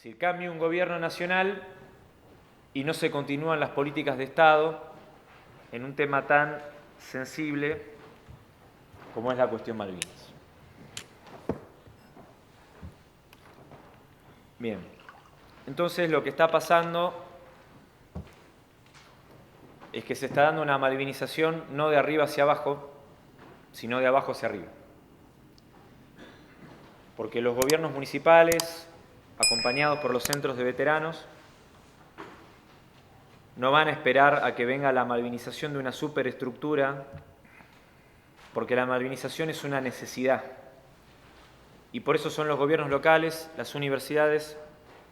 Si cambia un gobierno nacional y no se continúan las políticas de Estado en un tema tan sensible como es la cuestión Malvinas. Bien, entonces lo que está pasando es que se está dando una malvinización no de arriba hacia abajo, sino de abajo hacia arriba. Porque los gobiernos municipales, acompañados por los centros de veteranos, no van a esperar a que venga la malvinización de una superestructura, porque la malvinización es una necesidad. Y por eso son los gobiernos locales, las universidades,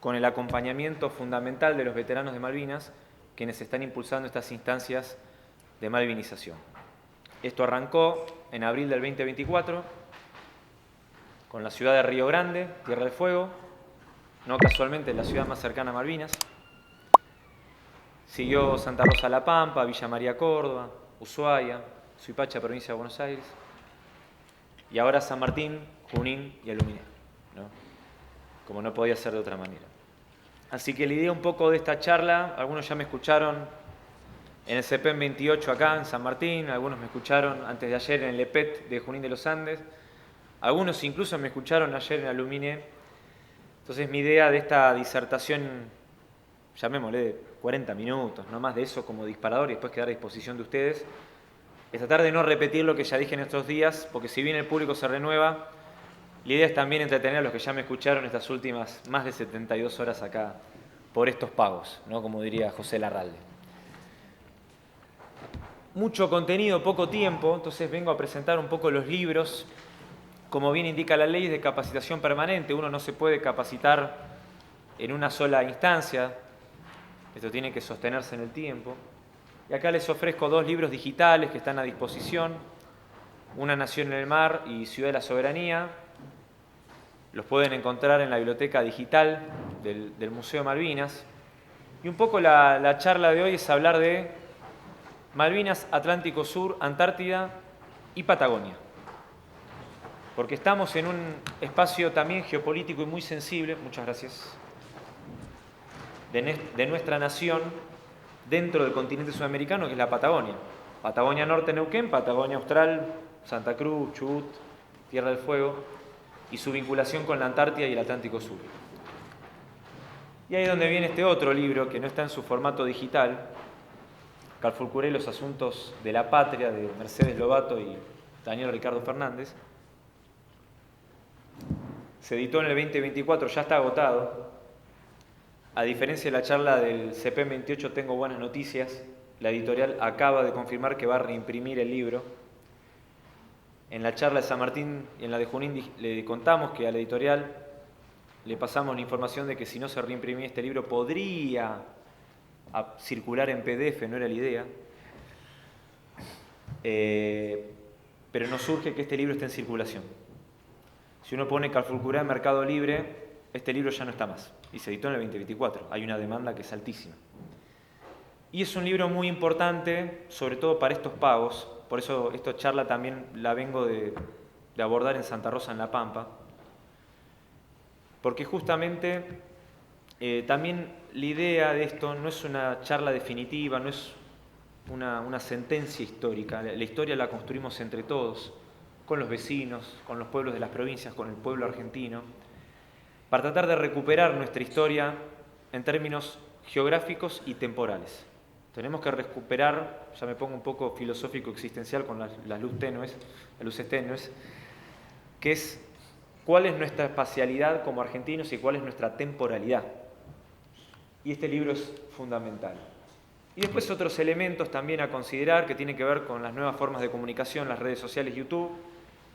con el acompañamiento fundamental de los veteranos de Malvinas, quienes están impulsando estas instancias de malvinización. Esto arrancó en abril del 2024 con la ciudad de Río Grande, Tierra del Fuego, no casualmente la ciudad más cercana a Malvinas. Siguió Santa Rosa La Pampa, Villa María Córdoba, Ushuaia, Suipacha, provincia de Buenos Aires, y ahora San Martín, Junín y Aluminé, ¿no? Como no podía ser de otra manera. Así que la idea un poco de esta charla, algunos ya me escucharon en el CEPEM 28 acá en San Martín, algunos me escucharon antes de ayer en el EPET de Junín de los Andes, algunos incluso me escucharon ayer en Aluminé. Entonces mi idea de esta disertación, llamémosle de 40 minutos, no más de eso como disparador y después quedar a disposición de ustedes, es tratar de no repetir lo que ya dije en estos días, porque si bien el público se renueva, la idea es también entretener a los que ya me escucharon estas últimas más de 72 horas acá por estos pagos, ¿no? Como diría José Larralde. Mucho contenido, poco tiempo, entonces vengo a presentar un poco los libros. Como bien indica la ley, de capacitación permanente, uno no se puede capacitar en una sola instancia, esto tiene que sostenerse en el tiempo. Y acá les ofrezco dos libros digitales que están a disposición, Una Nación en el Mar y Ciudad de la Soberanía. Los pueden encontrar en la biblioteca digital del Museo Malvinas. Y un poco la charla de hoy es hablar de Malvinas, Atlántico Sur, Antártida y Patagonia. Porque estamos en un espacio también geopolítico y muy sensible, muchas gracias, de nuestra nación dentro del continente sudamericano, que es la Patagonia. Patagonia Norte, Neuquén, Patagonia Austral, Santa Cruz, Chubut, Tierra del Fuego, y su vinculación con la Antártida y el Atlántico Sur. Y ahí es donde viene este otro libro, que no está en su formato digital, Calfulcuré los asuntos de la patria, de Mercedes Lobato y Daniel Ricardo Fernández. Se editó en el 2024, ya está agotado. A diferencia de la charla del CEPEM 28, tengo buenas noticias. La editorial acaba de confirmar que va a reimprimir el libro. En la charla de San Martín y en la de Junín le contamos que a la editorial le pasamos la información de que si no se reimprimía este libro podría circular en PDF, no era la idea. Pero nos surge que este libro esté en circulación. Si uno pone Calfulcurá en Mercado Libre, este libro ya no está más. Y se editó en el 2024. Hay una demanda que es altísima. Y es un libro muy importante, sobre todo para estos pagos. Por eso esta charla también la vengo de abordar en Santa Rosa, en La Pampa. Porque justamente también la idea de esto no es una charla definitiva, no es una sentencia histórica. La historia la construimos entre todos, con los vecinos, con los pueblos de las provincias, con el pueblo argentino, para tratar de recuperar nuestra historia en términos geográficos y temporales. Tenemos que recuperar, ya me pongo un poco filosófico existencial con las luces tenues, que es cuál es nuestra espacialidad como argentinos y cuál es nuestra temporalidad. Y este libro es fundamental. Y después otros elementos también a considerar que tienen que ver con las nuevas formas de comunicación, las redes sociales, YouTube.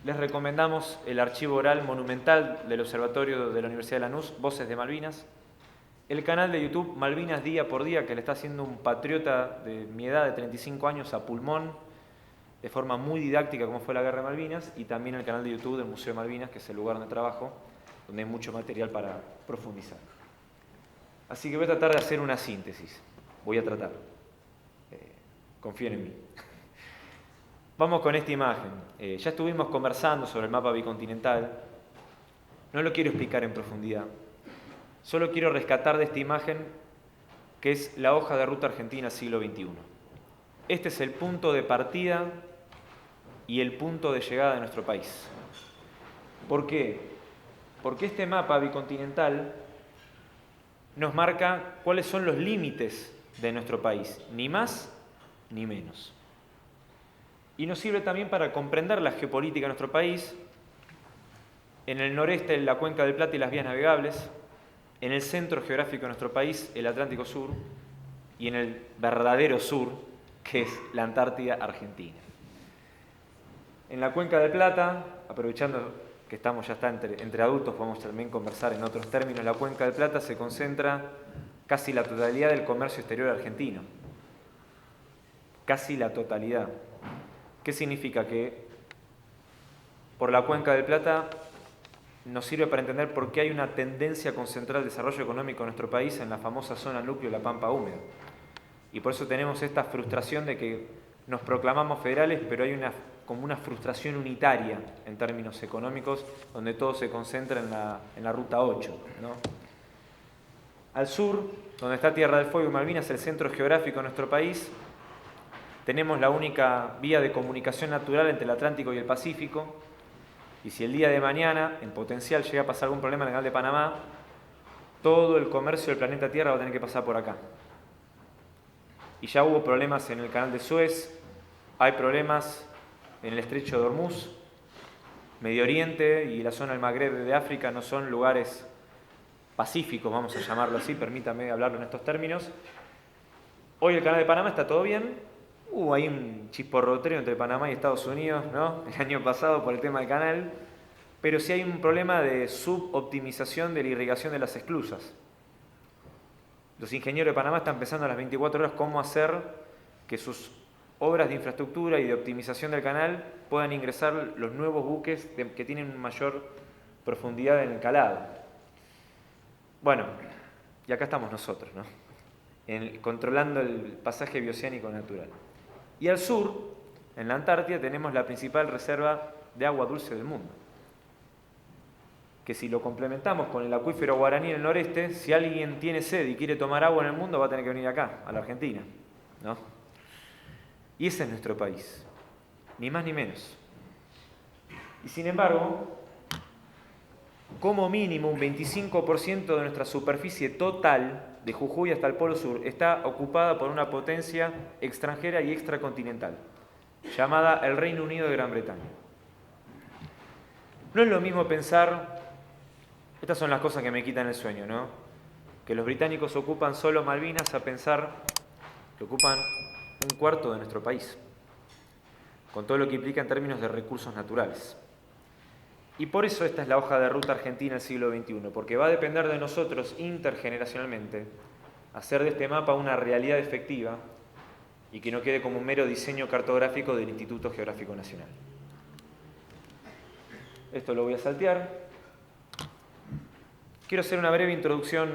Les recomendamos el archivo oral monumental del Observatorio de la Universidad de Lanús, Voces de Malvinas. El canal de YouTube Malvinas Día por Día, que le está haciendo un patriota de mi edad, de 35 años, a pulmón, de forma muy didáctica, como fue la Guerra de Malvinas. Y también el canal de YouTube del Museo de Malvinas, que es el lugar donde trabajo, donde hay mucho material para profundizar. Así que voy a tratar de hacer una síntesis. Voy a tratar. Confíen en mí. Vamos con esta imagen. Ya estuvimos conversando sobre el mapa bicontinental. No lo quiero explicar en profundidad. Solo quiero rescatar de esta imagen que es la hoja de ruta argentina siglo XXI. Este es el punto de partida y el punto de llegada de nuestro país. ¿Por qué? Porque este mapa bicontinental nos marca cuáles son los límites de nuestro país, ni más ni menos. Y nos sirve también para comprender la geopolítica de nuestro país. En el noreste, la cuenca del Plata y las vías navegables; en el centro geográfico de nuestro país, el Atlántico Sur; y en el verdadero sur, que es la Antártida Argentina. En la cuenca del Plata, aprovechando que ya está entre adultos, podemos también conversar en otros términos. La cuenca del Plata se concentra casi la totalidad del comercio exterior argentino. Casi la totalidad. ¿Qué significa? Que por la cuenca del Plata nos sirve para entender por qué hay una tendencia a concentrar el desarrollo económico en nuestro país en la famosa zona núcleo de la Pampa Húmeda. Y por eso tenemos esta frustración de que nos proclamamos federales, pero hay como una frustración unitaria en términos económicos, donde todo se concentra en la Ruta 8, ¿no? Al sur, donde está Tierra del Fuego y Malvinas, el centro geográfico de nuestro país, tenemos la única vía de comunicación natural entre el Atlántico y el Pacífico. Y si el día de mañana, en potencial, llega a pasar algún problema en el Canal de Panamá, todo el comercio del planeta Tierra va a tener que pasar por acá. Y ya hubo problemas en el Canal de Suez, hay problemas en el Estrecho de Hormuz. Medio Oriente y la zona del Magreb de África no son lugares pacíficos, vamos a llamarlo así, permítame hablarlo en estos términos. Hoy el Canal de Panamá está todo bien. Hubo ahí un chisporroteo entre Panamá y Estados Unidos, ¿no?, el año pasado por el tema del canal, pero sí hay un problema de suboptimización de la irrigación de las esclusas. Los ingenieros de Panamá están pensando a las 24 horas cómo hacer que sus obras de infraestructura y de optimización del canal puedan ingresar los nuevos buques que tienen mayor profundidad en el calado. Bueno, y acá estamos nosotros, ¿no?, controlando el pasaje bioceánico natural. Y al sur, en la Antártida, tenemos la principal reserva de agua dulce del mundo, que si lo complementamos con el acuífero guaraní en el noreste, si alguien tiene sed y quiere tomar agua en el mundo, va a tener que venir acá, a la Argentina, ¿no? Y ese es nuestro país, ni más ni menos. Y sin embargo, como mínimo un 25% de nuestra superficie total, de Jujuy hasta el Polo Sur, está ocupada por una potencia extranjera y extracontinental, llamada el Reino Unido de Gran Bretaña. No es lo mismo pensar, estas son las cosas que me quitan el sueño, ¿no?, que los británicos ocupan solo Malvinas, a pensar que ocupan un cuarto de nuestro país, con todo lo que implica en términos de recursos naturales. Y por eso esta es la hoja de ruta argentina del siglo XXI, porque va a depender de nosotros intergeneracionalmente hacer de este mapa una realidad efectiva y que no quede como un mero diseño cartográfico del Instituto Geográfico Nacional. Esto lo voy a saltear. Quiero hacer una breve introducción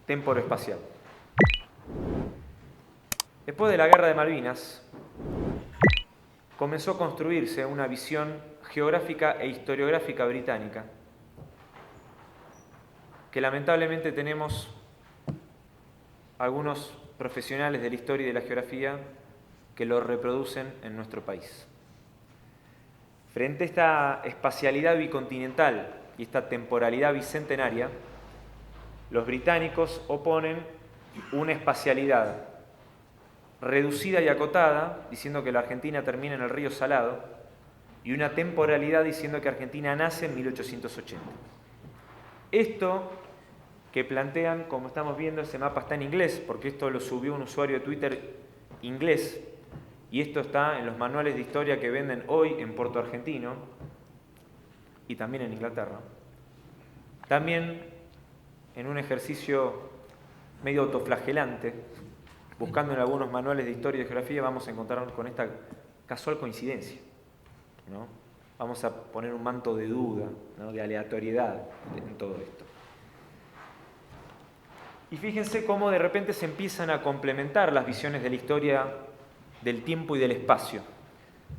temporoespacial. Después de la Guerra de Malvinas, comenzó a construirse una visión geográfica e historiográfica británica que lamentablemente tenemos algunos profesionales de la historia y de la geografía que lo reproducen en nuestro país. Frente a esta espacialidad bicontinental y esta temporalidad bicentenaria, los británicos oponen una espacialidad reducida y acotada, diciendo que la Argentina termina en el río Salado, y una temporalidad diciendo que Argentina nace en 1880. Esto que plantean, como estamos viendo, ese mapa está en inglés, porque esto lo subió un usuario de Twitter inglés, y esto está en los manuales de historia que venden hoy en Puerto Argentino, y también en Inglaterra. También en un ejercicio medio autoflagelante, buscando en algunos manuales de historia y de geografía, vamos a encontrar con esta casual coincidencia, ¿no? Vamos a poner un manto de duda, ¿no?, de aleatoriedad en todo esto. Y fíjense cómo de repente se empiezan a complementar las visiones de la historia del tiempo y del espacio.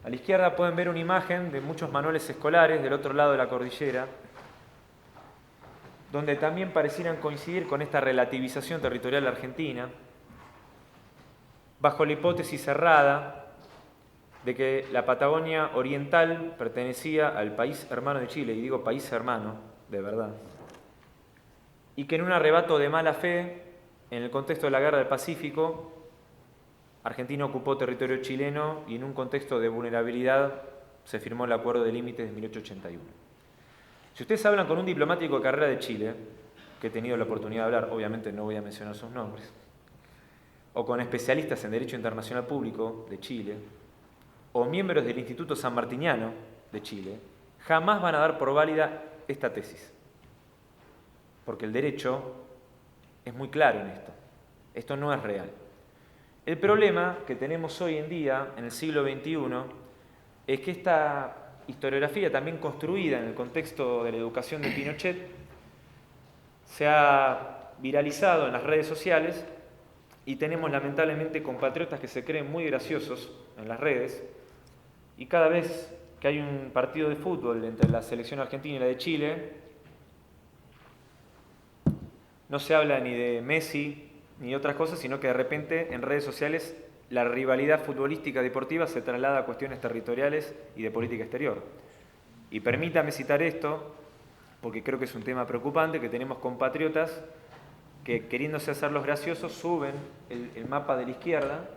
A la izquierda pueden ver una imagen de muchos manuales escolares del otro lado de la cordillera, donde también parecieran coincidir con esta relativización territorial argentina, bajo la hipótesis cerrada de que la Patagonia Oriental pertenecía al país hermano de Chile, y digo país hermano, de verdad, y que en un arrebato de mala fe, en el contexto de la Guerra del Pacífico, Argentina ocupó territorio chileno y en un contexto de vulnerabilidad se firmó el Acuerdo de Límites de 1881. Si ustedes hablan con un diplomático de carrera de Chile, que he tenido la oportunidad de hablar, obviamente no voy a mencionar sus nombres, o con especialistas en Derecho Internacional Público de Chile, o miembros del Instituto Sanmartiniano de Chile, jamás van a dar por válida esta tesis. Porque el derecho es muy claro en esto. Esto no es real. El problema que tenemos hoy en día, en el siglo XXI, es que esta historiografía, también construida en el contexto de la educación de Pinochet, se ha viralizado en las redes sociales y tenemos lamentablemente compatriotas que se creen muy graciosos en las redes y cada vez que hay un partido de fútbol entre la selección argentina y la de Chile, no se habla ni de Messi ni de otras cosas, sino que de repente en redes sociales la rivalidad futbolística deportiva se traslada a cuestiones territoriales y de política exterior. Y permítame citar esto, porque creo que es un tema preocupante, que tenemos compatriotas que, queriéndose hacer los graciosos, suben el mapa de la izquierda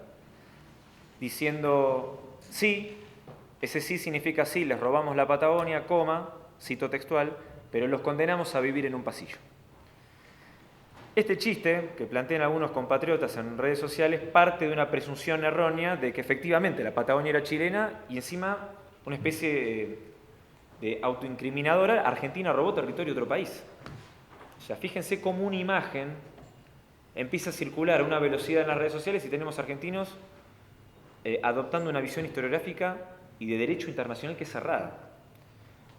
diciendo sí, ese sí significa sí, les robamos la Patagonia, coma, cito textual, pero los condenamos a vivir en un pasillo. Este chiste que plantean algunos compatriotas en redes sociales parte de una presunción errónea de que efectivamente la Patagonia era chilena y encima una especie de autoincriminadora, Argentina robó territorio de otro país. O sea, fíjense cómo una imagen empieza a circular a una velocidad en las redes sociales y tenemos argentinos adoptando una visión historiográfica y de derecho internacional que es cerrada.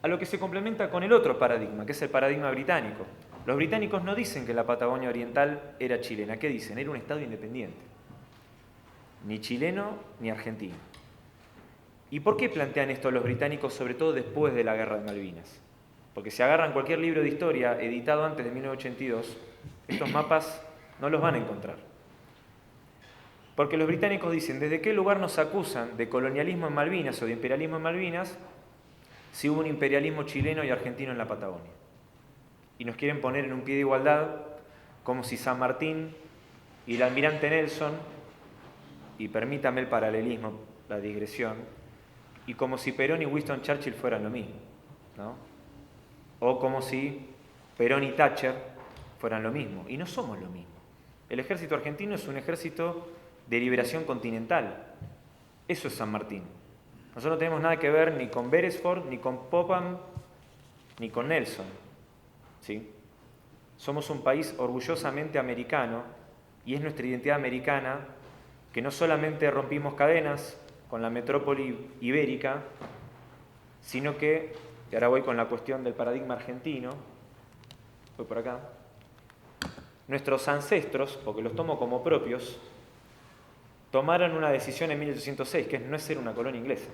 A lo que se complementa con el otro paradigma, que es el paradigma británico. Los británicos no dicen que la Patagonia Oriental era chilena. ¿Qué dicen? Era un estado independiente. Ni chileno ni argentino. ¿Y por qué plantean esto los británicos, sobre todo después de la Guerra de Malvinas? Porque si agarran cualquier libro de historia editado antes de 1982, estos mapas no los van a encontrar. Porque los británicos dicen, ¿desde qué lugar nos acusan de colonialismo en Malvinas o de imperialismo en Malvinas si hubo un imperialismo chileno y argentino en la Patagonia? Y nos quieren poner en un pie de igualdad como si San Martín y el almirante Nelson, y permítame el paralelismo, la digresión, y como si Perón y Winston Churchill fueran lo mismo, ¿no? O como si Perón y Thatcher fueran lo mismo, y no somos lo mismo. El ejército argentino es un ejército de liberación continental, eso es San Martín. Nosotros no tenemos nada que ver ni con Beresford, ni con Popham, ni con Nelson. ¿Sí? Somos un país orgullosamente americano y es nuestra identidad americana que no solamente rompimos cadenas con la metrópoli ibérica, sino que, y ahora voy con la cuestión del paradigma argentino, voy por acá, nuestros ancestros, porque los tomo como propios, tomaron una decisión en 1806, que es no ser una colonia inglesa.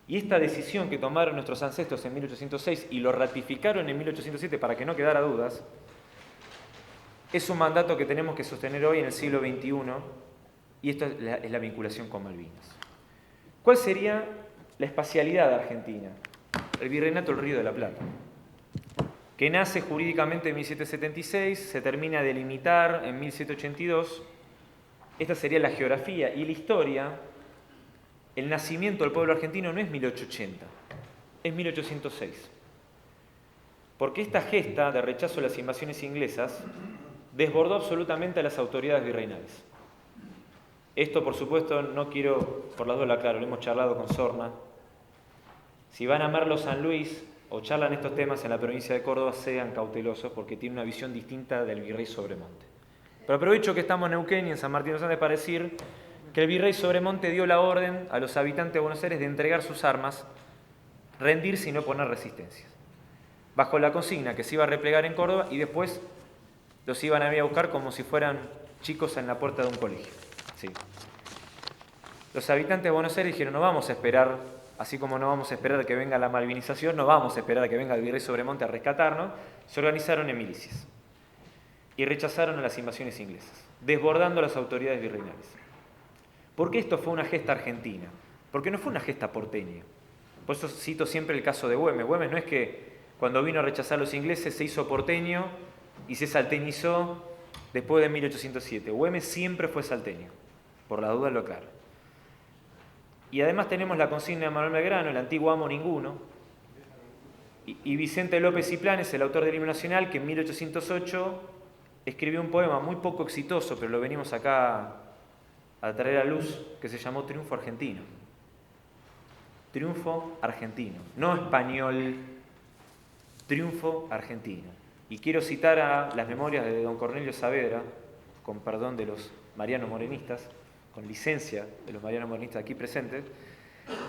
Y esta decisión que tomaron nuestros ancestros en 1806 y lo ratificaron en 1807 para que no quedara dudas, es un mandato que tenemos que sostener hoy en el siglo XXI y esto es la vinculación con Malvinas. ¿Cuál sería la espacialidad de Argentina? El Virreinato del Río de la Plata, que nace jurídicamente en 1776, se termina de delimitar en 1782. Esta sería la geografía y la historia. El nacimiento del pueblo argentino no es 1880, es 1806. Porque esta gesta de rechazo a las invasiones inglesas desbordó absolutamente a las autoridades virreinales. Esto, por supuesto, no quiero, por las dudas, claro, lo hemos charlado con Sorna. Si van a Merlo San Luis o charlan estos temas en la provincia de Córdoba, sean cautelosos porque tiene una visión distinta del virrey Sobremonte. Pero aprovecho que estamos en Neuquén y en San Martín de los Andes para decir que el virrey Sobremonte dio la orden a los habitantes de Buenos Aires de entregar sus armas, rendirse y no poner resistencias, bajo la consigna que se iba a replegar en Córdoba y después los iban a ir a buscar como si fueran chicos en la puerta de un colegio. Sí. Los habitantes de Buenos Aires dijeron, no vamos a esperar así como no vamos a esperar a que venga la malvinización, no vamos a esperar a que venga el virrey Sobremonte a rescatarnos, se organizaron en milicias y rechazaron a las invasiones inglesas, desbordando las autoridades virreinales. ¿Por qué esto fue una gesta argentina? Porque no fue una gesta porteña. Por eso cito siempre el caso de Güemes. Güemes no es que cuando vino a rechazar a los ingleses se hizo porteño y se salteñizó después de 1807. Güemes siempre fue salteño, por la duda lo aclaro. Y además tenemos la consigna de Manuel Belgrano, el antiguo amo ninguno, y Vicente López y Planes, el autor del himno nacional, que en 1808 escribió un poema muy poco exitoso, pero lo venimos acá a traer a luz, que se llamó Triunfo Argentino. Triunfo argentino, no español, triunfo argentino. Y quiero citar a las memorias de don Cornelio Saavedra, con perdón de los mariano-morenistas, con licencia de los mariano-morenistas aquí presentes,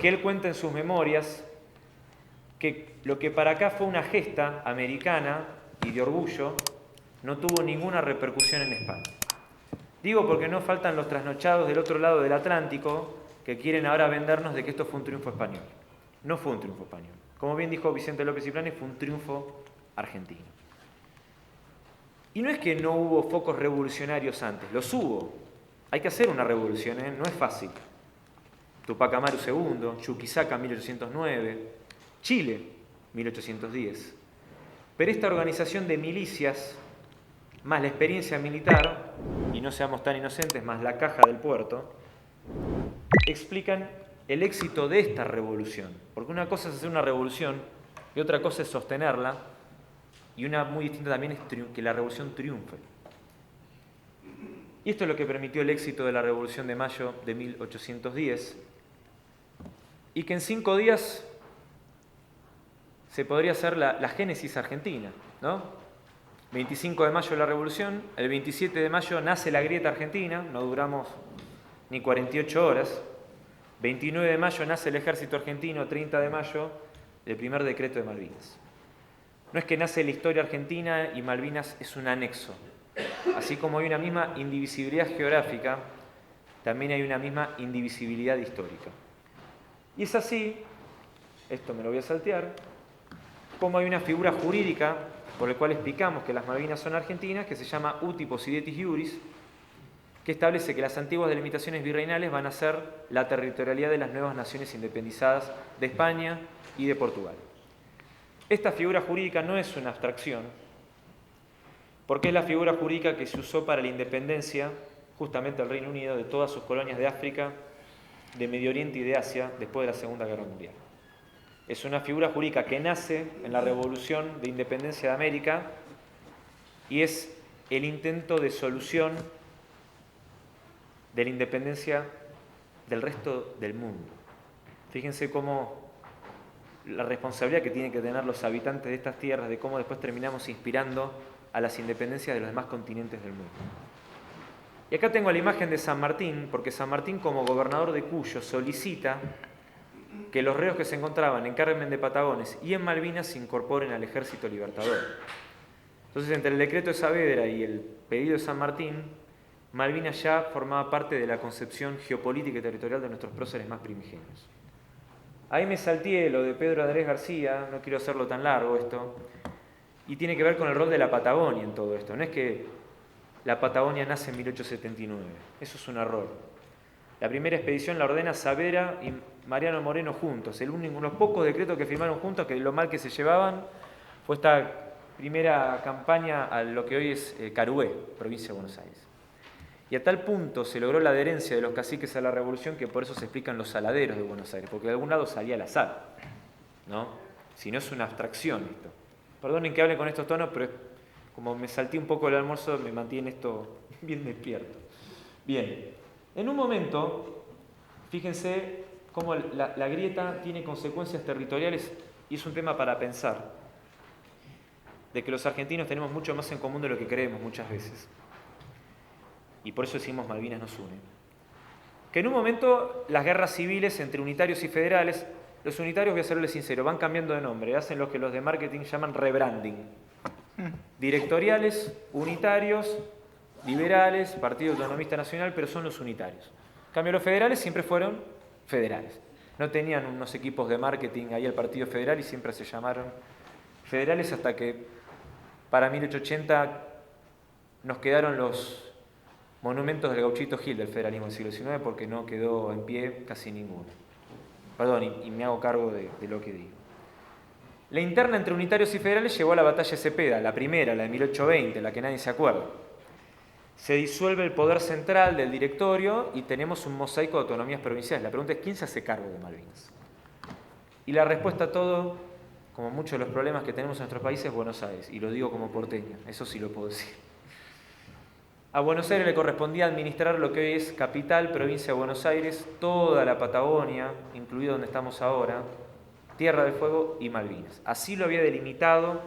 que él cuenta en sus memorias que lo que para acá fue una gesta americana y de orgullo, no tuvo ninguna repercusión en España. Digo porque no faltan los trasnochados del otro lado del Atlántico que quieren ahora vendernos de que esto fue un triunfo español. No fue un triunfo español. Como bien dijo Vicente López y Planes, fue un triunfo argentino. Y no es que no hubo focos revolucionarios antes, los hubo. Hay que hacer una revolución, no es fácil. Tupac Amaru II, Chuquisaca 1809, Chile 1810. Pero esta organización de milicias, más la experiencia militar, y no seamos tan inocentes, más la caja del puerto, explican el éxito de esta revolución. Porque una cosa es hacer una revolución y otra cosa es sostenerla, y una muy distinta también es que la revolución triunfe. Y esto es lo que permitió el éxito de la Revolución de Mayo de 1810, y que en 5 días se podría hacer la génesis argentina, ¿no? 25 de mayo la Revolución, el 27 de mayo nace la grieta argentina, no duramos ni 48 horas, 29 de mayo nace el ejército argentino, 30 de mayo el primer decreto de Malvinas. No es que nace la historia argentina y Malvinas es un anexo. Así como hay una misma indivisibilidad geográfica, también hay una misma indivisibilidad histórica. Y es así, esto me lo voy a saltear, como hay una figura jurídica por la cual explicamos que las Malvinas son argentinas, que se llama Uti Possidetis Iuris, que establece que las antiguas delimitaciones virreinales van a ser la territorialidad de las nuevas naciones independizadas de España y de Portugal. Esta figura jurídica no es una abstracción, porque es la figura jurídica que se usó para la independencia, justamente del Reino Unido, de todas sus colonias de África, de Medio Oriente y de Asia, después de la Segunda Guerra Mundial. Es una figura jurídica que nace en la Revolución de Independencia de América y es el intento de solución de la independencia del resto del mundo. Fíjense cómo la responsabilidad que tienen que tener los habitantes de estas tierras, de cómo después terminamos inspirando a las independencias de los demás continentes del mundo. Y acá tengo la imagen de San Martín, porque San Martín, como gobernador de Cuyo, solicita que los reos que se encontraban en Carmen de Patagones y en Malvinas se incorporen al ejército libertador. Entonces, entre el decreto de Saavedra y el pedido de San Martín, Malvinas ya formaba parte de la concepción geopolítica y territorial de nuestros próceres más primigenios. Ahí me salteé lo de Pedro Andrés García, no quiero hacerlo tan largo esto, y tiene que ver con el rol de la Patagonia en todo esto. No es que la Patagonia nace en 1879, eso es un error. La primera expedición la ordena Saavedra y Mariano Moreno juntos. Los pocos decretos que firmaron juntos, que lo mal que se llevaban, fue esta primera campaña a lo que hoy es Carué, provincia de Buenos Aires. Y a tal punto se logró la adherencia de los caciques a la revolución que por eso se explican los saladeros de Buenos Aires, porque de algún lado salía el azar, ¿no? Si no es una abstracción esto. Perdonen que hable con estos tonos, pero como me salté un poco el almuerzo, me mantiene esto bien despierto. Bien, en un momento, fíjense cómo la grieta tiene consecuencias territoriales y es un tema para pensar, de que los argentinos tenemos mucho más en común de lo que creemos muchas veces. Y por eso decimos Malvinas nos une. Que en un momento las guerras civiles entre unitarios y federales, los unitarios, voy a serles sincero, van cambiando de nombre, hacen lo que los de marketing llaman rebranding. Directoriales, unitarios, liberales, Partido Autonomista Nacional, pero son los unitarios. En cambio, los federales siempre fueron federales. No tenían unos equipos de marketing ahí al Partido Federal y siempre se llamaron federales hasta que para 1880 nos quedaron los monumentos del Gauchito Gil del federalismo del siglo XIX porque no quedó en pie casi ninguno. Perdón, y me hago cargo de lo que digo. La interna entre unitarios y federales llevó a la batalla de Cepeda, la primera, la de 1820, la que nadie se acuerda. Se disuelve el poder central del directorio y tenemos un mosaico de autonomías provinciales. La pregunta es, ¿quién se hace cargo de Malvinas? Y la respuesta a todo, como muchos de los problemas que tenemos en nuestro país, es Buenos Aires. Y lo digo como porteño, eso sí lo puedo decir. A Buenos Aires le correspondía administrar lo que hoy es capital, provincia de Buenos Aires, toda la Patagonia, incluido donde estamos ahora, Tierra del Fuego y Malvinas. Así lo había delimitado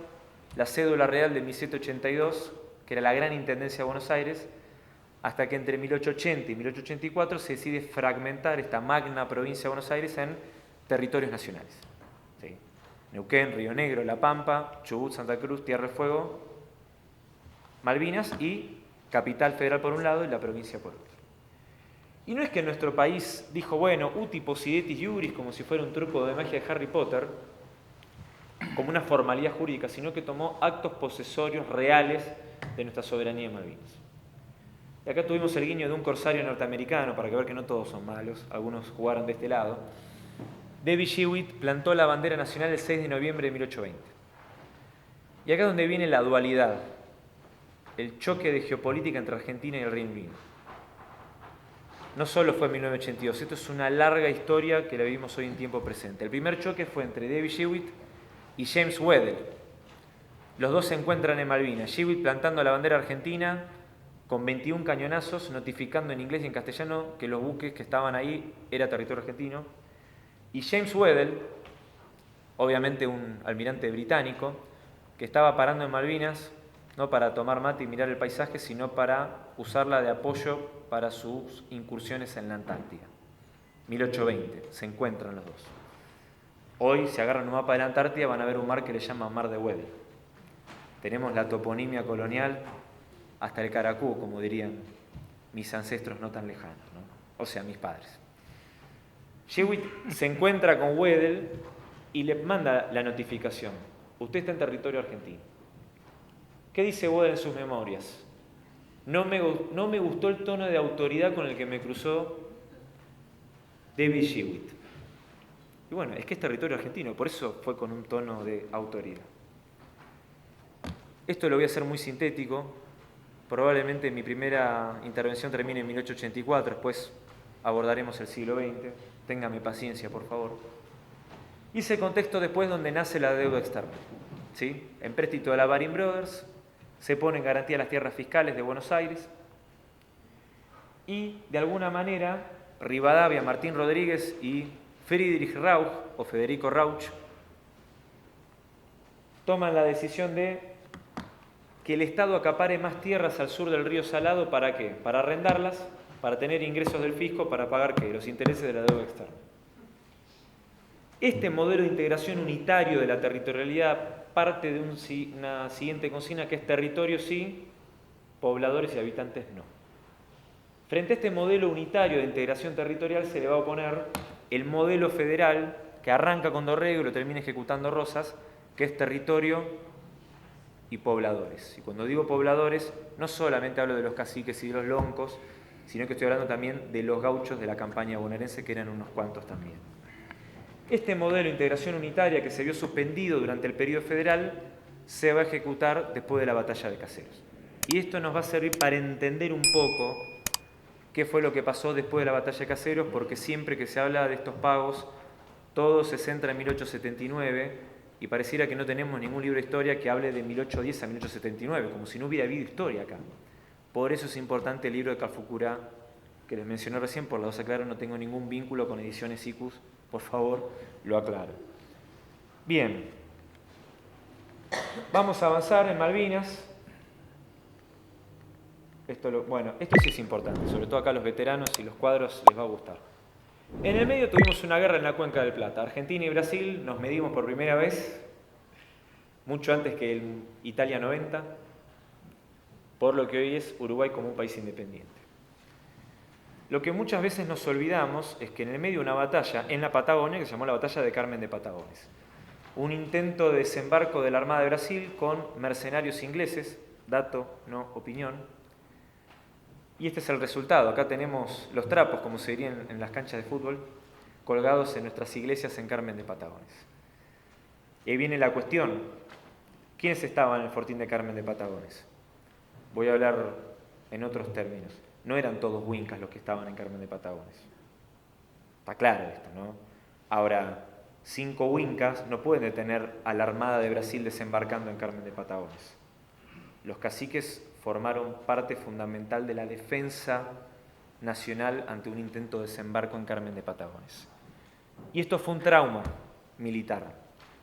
la cédula real de 1782, que era la Gran Intendencia de Buenos Aires, hasta que entre 1880 y 1884 se decide fragmentar esta magna provincia de Buenos Aires en territorios nacionales. ¿Sí? Neuquén, Río Negro, La Pampa, Chubut, Santa Cruz, Tierra del Fuego, Malvinas y Capital Federal por un lado y la provincia por otro. Y no es que nuestro país dijo, bueno, uti possidetis iuris, como si fuera un truco de magia de Harry Potter, como una formalidad jurídica, sino que tomó actos posesorios reales de nuestra soberanía en Malvinas. Y acá tuvimos el guiño de un corsario norteamericano, para que ver que no todos son malos, algunos jugaron de este lado. Davy Shewitt plantó la bandera nacional el 6 de noviembre de 1820. Y acá es donde viene la dualidad, el choque de geopolítica entre Argentina y el Reino Unido. No solo fue en 1982, esto es una larga historia que la vivimos hoy en tiempo presente. El primer choque fue entre Davy Shewitt y James Weddell. Los dos se encuentran en Malvinas, Shewitt plantando la bandera argentina con 21 cañonazos, notificando en inglés y en castellano que los buques que estaban ahí era territorio argentino, y James Weddell, obviamente un almirante británico, que estaba parando en Malvinas no para tomar mate y mirar el paisaje, sino para usarla de apoyo para sus incursiones en la Antártida. 1820, se encuentran los dos. Hoy, si agarran un mapa de la Antártida, van a ver un mar que le llaman Mar de Weddell. Tenemos la toponimia colonial hasta el Caracú, como dirían mis ancestros no tan lejanos, ¿no? O sea, mis padres. Shewitt se encuentra con Weddell y le manda la notificación. Usted está en territorio argentino. ¿Qué dice Weddell en sus memorias? No me gustó el tono de autoridad con el que me cruzó Davy Shewitt. Y bueno, es que es territorio argentino, por eso fue con un tono de autoridad. Esto lo voy a hacer muy sintético. Probablemente mi primera intervención termine en 1884, después abordaremos el siglo XX. Téngame paciencia, por favor. Y ese contexto después donde nace la deuda externa. ¿Sí? Empréstito de la Baring Brothers, se pone en garantía las tierras fiscales de Buenos Aires y, de alguna manera, Rivadavia, Martín Rodríguez y Friedrich Rauch, o Federico Rauch, toman la decisión de que el Estado acapare más tierras al sur del río Salado, ¿para qué? Para arrendarlas, para tener ingresos del fisco, para pagar ¿qué? Los intereses de la deuda externa. Este modelo de integración unitario de la territorialidad parte de una siguiente consigna que es territorio sí, pobladores y habitantes no. Frente a este modelo unitario de integración territorial se le va a oponer el modelo federal que arranca con Dorrego y lo termina ejecutando Rosas, que es territorio y pobladores. Y cuando digo pobladores, no solamente hablo de los caciques y de los loncos, sino que estoy hablando también de los gauchos de la campaña bonaerense, que eran unos cuantos también. Este modelo de integración unitaria que se vio suspendido durante el periodo federal se va a ejecutar después de la batalla de Caseros. Y esto nos va a servir para entender un poco qué fue lo que pasó después de la batalla de Caseros, porque siempre que se habla de estos pagos, todo se centra en 1879 y pareciera que no tenemos ningún libro de historia que hable de 1810 a 1879, como si no hubiera habido historia acá. Por eso es importante el libro de Calfucurá, que les mencioné recién, por la dos aclaro, no tengo ningún vínculo con Ediciones Icus, por favor, lo aclaro. Bien, vamos a avanzar en Malvinas. Esto sí es importante, sobre todo acá a los veteranos y los cuadros les va a gustar. En el medio tuvimos una guerra en la Cuenca del Plata. Argentina y Brasil nos medimos por primera vez, mucho antes que el Italia 90, por lo que hoy es Uruguay como un país independiente. Lo que muchas veces nos olvidamos es que en el medio de una batalla en la Patagonia, que se llamó la Batalla de Carmen de Patagones, un intento de desembarco de la Armada de Brasil con mercenarios ingleses, dato, no opinión, y este es el resultado. Acá tenemos los trapos, como se diría en las canchas de fútbol, colgados en nuestras iglesias en Carmen de Patagones. Y ahí viene la cuestión, ¿quiénes estaban en el fortín de Carmen de Patagones? Voy a hablar en otros términos. No eran todos huincas los que estaban en Carmen de Patagones. Está claro esto, ¿no? Ahora, 5 huincas no pueden detener a la Armada de Brasil desembarcando en Carmen de Patagones. Los caciques formaron parte fundamental de la defensa nacional ante un intento de desembarco en Carmen de Patagones. Y esto fue un trauma militar,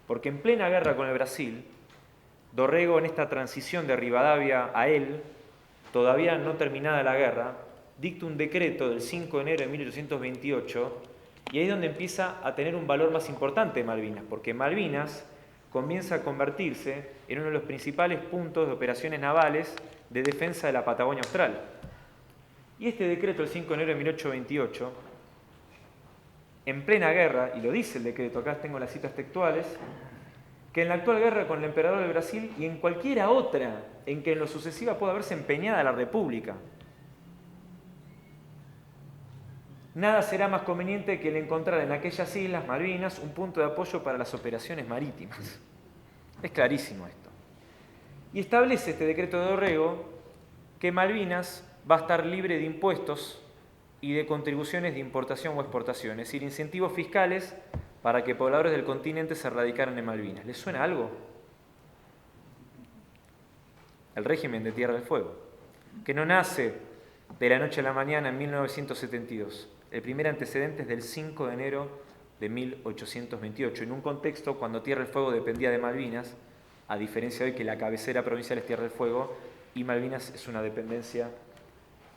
porque en plena guerra con el Brasil, Dorrego, en esta transición de Rivadavia a él, todavía no terminada la guerra, dicta un decreto del 5 de enero de 1828, y ahí es donde empieza a tener un valor más importante Malvinas, porque Malvinas comienza a convertirse en uno de los principales puntos de operaciones navales de defensa de la Patagonia Austral. Y este decreto del 5 de enero de 1828, en plena guerra, y lo dice el decreto, acá tengo las citas textuales, que en la actual guerra con el emperador del Brasil y en cualquiera otra en que en lo sucesiva pueda verse empeñada la República, nada será más conveniente que el encontrar en aquellas islas, Malvinas, un punto de apoyo para las operaciones marítimas. Es clarísimo esto. Y establece este decreto de Dorrego que Malvinas va a estar libre de impuestos y de contribuciones de importación o exportación, es decir, incentivos fiscales para que pobladores del continente se radicaran en Malvinas. ¿Les suena algo? El régimen de Tierra del Fuego, que no nace de la noche a la mañana en 1972. El primer antecedente es del 5 de enero de 1828, en un contexto cuando Tierra del Fuego dependía de Malvinas, a diferencia de hoy que la cabecera provincial es Tierra del Fuego y Malvinas es una dependencia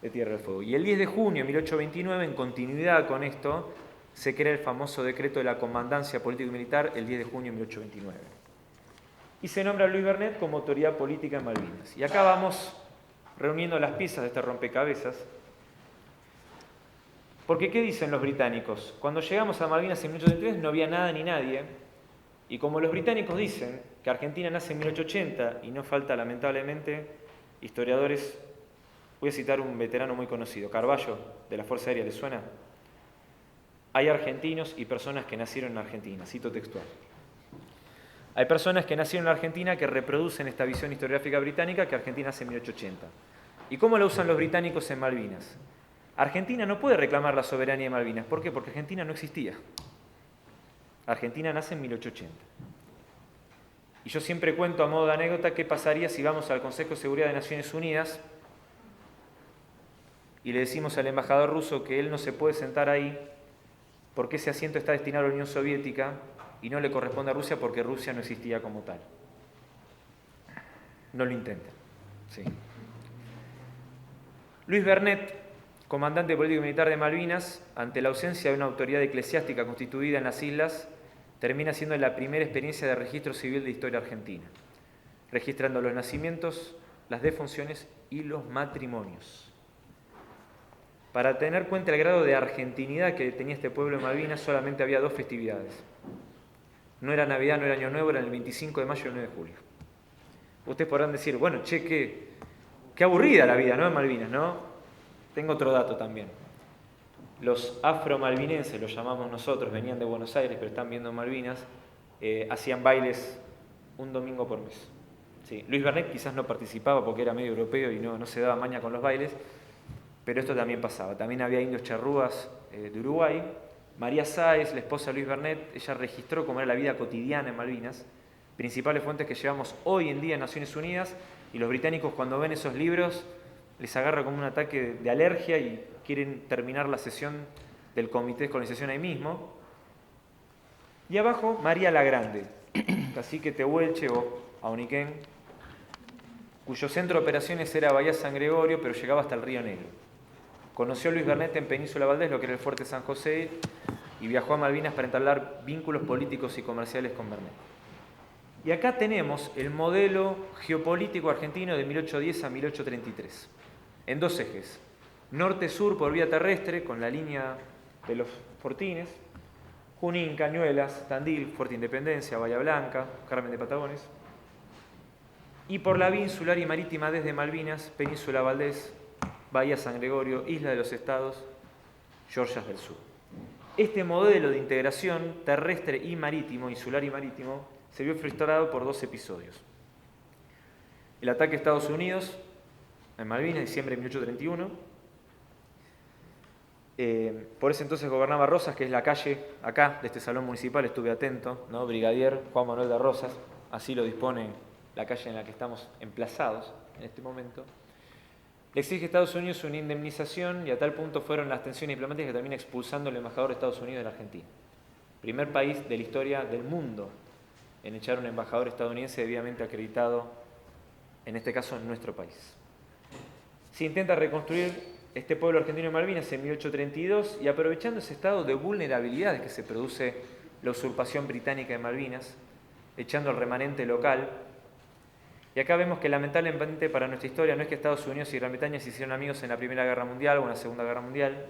de Tierra del Fuego. Y el 10 de junio de 1829, en continuidad con esto, se crea el famoso decreto de la Comandancia Político y Militar el 10 de junio de 1829. Y se nombra a Luis Bernet como autoridad política en Malvinas. Y acá vamos reuniendo las piezas de este rompecabezas. Porque, ¿qué dicen los británicos? Cuando llegamos a Malvinas en 1833 no había nada ni nadie. Y como los británicos dicen que Argentina nace en 1880 y no falta, lamentablemente, historiadores, voy a citar un veterano muy conocido, Carballo, de la Fuerza Aérea, ¿les suena? Hay argentinos y personas que nacieron en Argentina, cito textual. Hay personas que nacieron en Argentina que reproducen esta visión historiográfica británica que Argentina nace en 1880. ¿Y cómo la usan los británicos en Malvinas? Argentina no puede reclamar la soberanía de Malvinas. ¿Por qué? Porque Argentina no existía. Argentina nace en 1880. Y yo siempre cuento a modo de anécdota qué pasaría si vamos al Consejo de Seguridad de Naciones Unidas y le decimos al embajador ruso que él no se puede sentar ahí porque ese asiento está destinado a la Unión Soviética y no le corresponde a Rusia porque Rusia no existía como tal. No lo intenten. Sí. Luis Bernet, comandante político y militar de Malvinas, ante la ausencia de una autoridad eclesiástica constituida en las islas, termina siendo la primera experiencia de registro civil de historia argentina, registrando los nacimientos, las defunciones y los matrimonios. Para tener cuenta el grado de argentinidad que tenía este pueblo de Malvinas, solamente había 2 festividades. No era Navidad, no era Año Nuevo, eran el 25 de mayo y el 9 de julio. Ustedes podrán decir, bueno, che, qué aburrida la vida, ¿no? En Malvinas, ¿no? Tengo otro dato también. Los afro-malvinenses, los llamamos nosotros, venían de Buenos Aires, pero están viendo Malvinas, hacían bailes un domingo por mes. Sí, Luis Bernet quizás no participaba porque era medio europeo y no se daba maña con los bailes, pero esto también pasaba. También había indios charrúas de Uruguay. María Sáez, la esposa de Luis Bernet, ella registró cómo era la vida cotidiana en Malvinas, principales fuentes que llevamos hoy en día en Naciones Unidas, y los británicos cuando ven esos libros les agarra como un ataque de alergia y quieren terminar la sesión del comité de colonización ahí mismo. Y abajo, María la Grande, cacique Tehuelche o Auniquén, cuyo centro de operaciones era Bahía San Gregorio, pero llegaba hasta el Río Negro. Conoció a Luis Bernet en Península Valdés, lo que era el Fuerte San José, y viajó a Malvinas para entablar vínculos políticos y comerciales con Bernet. Y acá tenemos el modelo geopolítico argentino de 1810 a 1833, en 2 ejes. norte-sur por vía terrestre con la línea de los fortines, Junín, Cañuelas, Tandil, Fuerte Independencia, Bahía Blanca, Carmen de Patagones, y por la vía insular y marítima desde Malvinas, Península Valdés, Bahía San Gregorio, Isla de los Estados, Georgias del Sur. Este modelo de integración terrestre y marítimo, insular y marítimo, se vio frustrado por 2 episodios. El ataque a Estados Unidos en Malvinas, diciembre de 1831. Por ese entonces gobernaba Rosas, que es la calle acá de este salón municipal, estuve atento, ¿no? Brigadier Juan Manuel de Rosas, así lo dispone la calle en la que estamos emplazados en este momento. Le exige a Estados Unidos una indemnización y a tal punto fueron las tensiones diplomáticas que termina expulsando al embajador de Estados Unidos de la Argentina. Primer país de la historia del mundo en echar a un embajador estadounidense debidamente acreditado, en este caso en nuestro país. Se intenta reconstruir este pueblo argentino de Malvinas en 1832 y aprovechando ese estado de vulnerabilidad que se produce la usurpación británica de Malvinas, echando al remanente local. Y acá vemos que lamentablemente para nuestra historia no es que Estados Unidos y Gran Bretaña se hicieron amigos en la Primera Guerra Mundial o en la Segunda Guerra Mundial,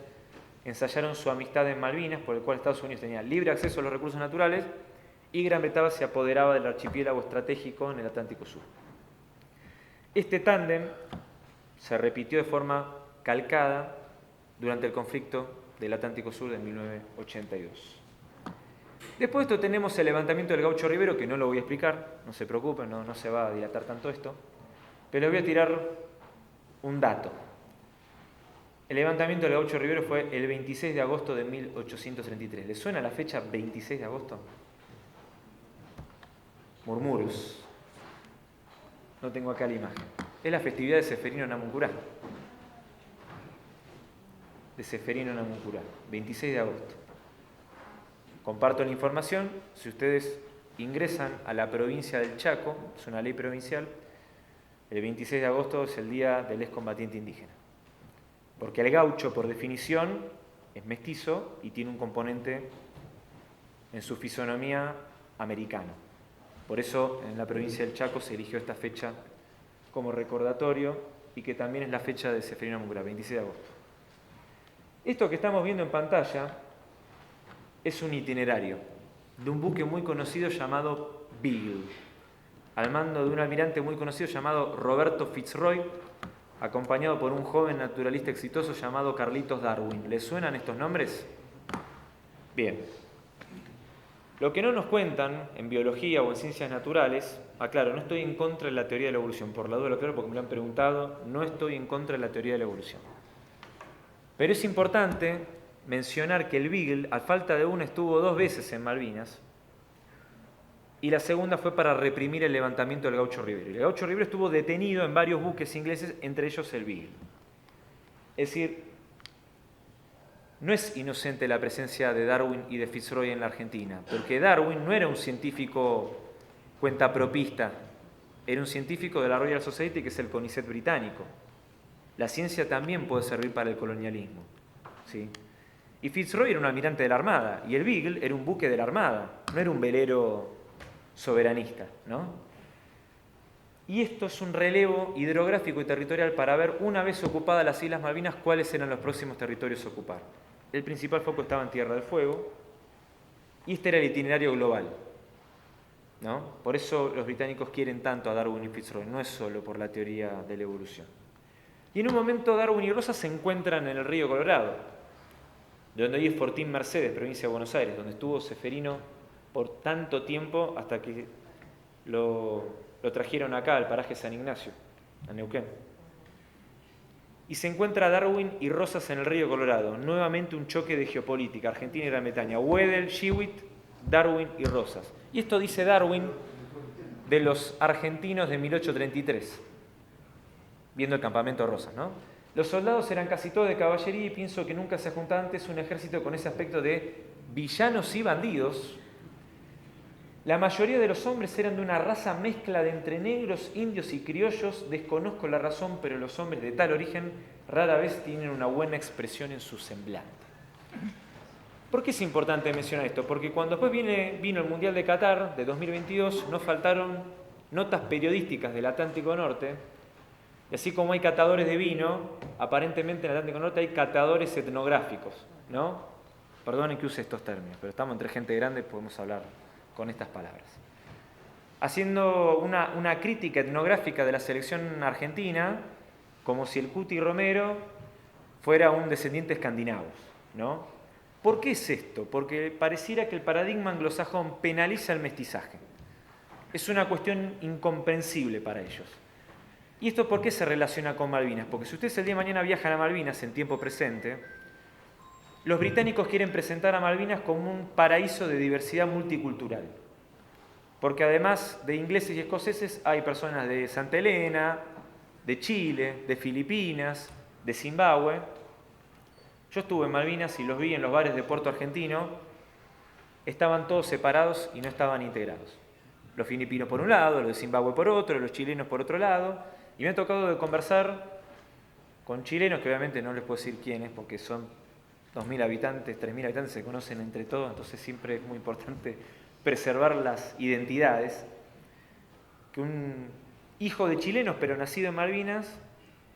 ensayaron su amistad en Malvinas, por el cual Estados Unidos tenía libre acceso a los recursos naturales y Gran Bretaña se apoderaba del archipiélago estratégico en el Atlántico Sur. Este tándem se repitió de forma calcada durante el conflicto del Atlántico Sur de 1982. Después de esto tenemos el levantamiento del Gaucho Rivero, que no lo voy a explicar, no se preocupen, no se va a dilatar tanto esto, pero les voy a tirar un dato. El levantamiento del Gaucho Rivero fue el 26 de agosto de 1833. ¿Les suena la fecha 26 de agosto? Murmuros. No tengo acá la imagen. Es la festividad de Seferino Namuncurá. De Seferino Namuncurá, 26 de agosto. Comparto la información, si ustedes ingresan a la provincia del Chaco, es una ley provincial, el 26 de agosto es el día del excombatiente indígena. Porque el gaucho, por definición, es mestizo y tiene un componente en su fisonomía americano. Por eso en la provincia del Chaco se eligió esta fecha como recordatorio y que también es la fecha de Seferino Namuncurá, 26 de agosto. Esto que estamos viendo en pantalla es un itinerario de un buque muy conocido llamado Beagle, al mando de un almirante muy conocido llamado Roberto Fitzroy, acompañado por un joven naturalista exitoso llamado Carlitos Darwin. ¿Les suenan estos nombres? Bien. Lo que no nos cuentan en biología o en ciencias naturales, aclaro, no estoy en contra de la teoría de la evolución, por la duda lo aclaro porque me lo han preguntado, no estoy en contra de la teoría de la evolución. Pero es importante mencionar que el Beagle, a falta de una, estuvo 2 veces en Malvinas y la segunda fue para reprimir el levantamiento del Gaucho Rivero. El Gaucho Rivero estuvo detenido en varios buques ingleses, entre ellos el Beagle. Es decir, no es inocente la presencia de Darwin y de Fitzroy en la Argentina, porque Darwin no era un científico cuentapropista, era un científico de la Royal Society, que es el CONICET británico. La ciencia también puede servir para el colonialismo, ¿sí? Y Fitzroy era un almirante de la Armada, y el Beagle era un buque de la Armada, no era un velero soberanista, ¿no? Y esto es un relevo hidrográfico y territorial para ver, una vez ocupadas las Islas Malvinas, cuáles eran los próximos territorios a ocupar. El principal foco estaba en Tierra del Fuego, y este era el itinerario global, ¿no? Por eso los británicos quieren tanto a Darwin y Fitzroy, no es solo por la teoría de la evolución. Y en un momento Darwin y Rosas se encuentran en el río Colorado, donde hoy es Fortín Mercedes, provincia de Buenos Aires, donde estuvo Seferino por tanto tiempo hasta que lo trajeron acá al paraje San Ignacio, a Neuquén. Y se encuentra Darwin y Rosas en el río Colorado, nuevamente un choque de geopolítica, Argentina y Gran Bretaña, Weddell, Shewitt, Darwin y Rosas. Y esto dice Darwin de los argentinos de 1833, viendo el campamento Rosas, ¿no? Los soldados eran casi todos de caballería y pienso que nunca se ha juntado antes un ejército con ese aspecto de villanos y bandidos. La mayoría de los hombres eran de una raza mezcla de entre negros, indios y criollos. Desconozco la razón, pero los hombres de tal origen rara vez tienen una buena expresión en su semblante. ¿Por qué es importante mencionar esto? Porque cuando después vino el Mundial de Qatar de 2022, nos faltaron notas periodísticas del Atlántico Norte Y así como hay catadores de vino, aparentemente en el Atlántico Norte hay catadores etnográficos, ¿no? Perdonen que use estos términos, pero estamos entre gente grande y podemos hablar con estas palabras. Haciendo una crítica etnográfica de la selección argentina, como si el Cuti Romero fuera un descendiente escandinavo, ¿no? ¿Por qué es esto? Porque pareciera que el paradigma anglosajón penaliza el mestizaje. Es una cuestión incomprensible para ellos. ¿Y esto por qué se relaciona con Malvinas? Porque si ustedes el día de mañana viajan a Malvinas en tiempo presente, los británicos quieren presentar a Malvinas como un paraíso de diversidad multicultural. Porque además de ingleses y escoceses hay personas de Santa Elena, de Chile, de Filipinas, de Zimbabue. Yo estuve en Malvinas y los vi en los bares de Puerto Argentino, estaban todos separados y no estaban integrados. Los filipinos por un lado, los de Zimbabue por otro, los chilenos por otro lado, y me ha tocado de conversar con chilenos, que obviamente no les puedo decir quiénes, porque son 2.000 habitantes, 3.000 habitantes, se conocen entre todos, entonces siempre es muy importante preservar las identidades, que un hijo de chilenos, pero nacido en Malvinas,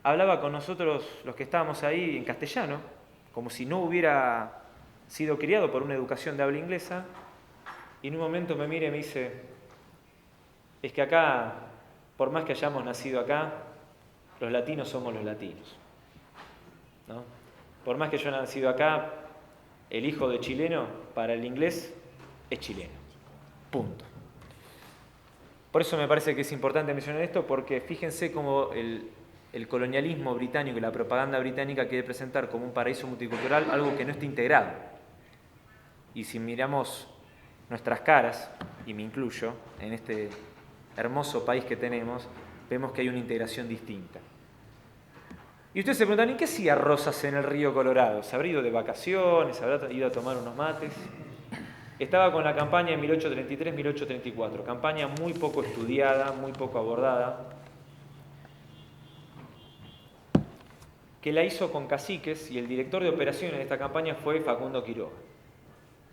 hablaba con nosotros, los que estábamos ahí, en castellano, como si no hubiera sido criado por una educación de habla inglesa, y en un momento me mira y me dice, es que acá, por más que hayamos nacido acá, los latinos somos los latinos, ¿no? Por más que yo haya nacido acá, el hijo de chileno, para el inglés, es chileno. Punto. Por eso me parece que es importante mencionar esto, porque fíjense cómo el colonialismo británico y la propaganda británica quiere presentar como un paraíso multicultural algo que no está integrado. Y si miramos nuestras caras, y me incluyo, en este hermoso país que tenemos, vemos que hay una integración distinta. Y ustedes se preguntan, ¿y qué hacía Rosas en el río Colorado? ¿Se habrá ido de vacaciones? ¿Se habrá ido a tomar unos mates? Estaba con la campaña en 1833-1834, campaña muy poco estudiada, muy poco abordada, que la hizo con caciques, y el director de operaciones de esta campaña fue Facundo Quiroga.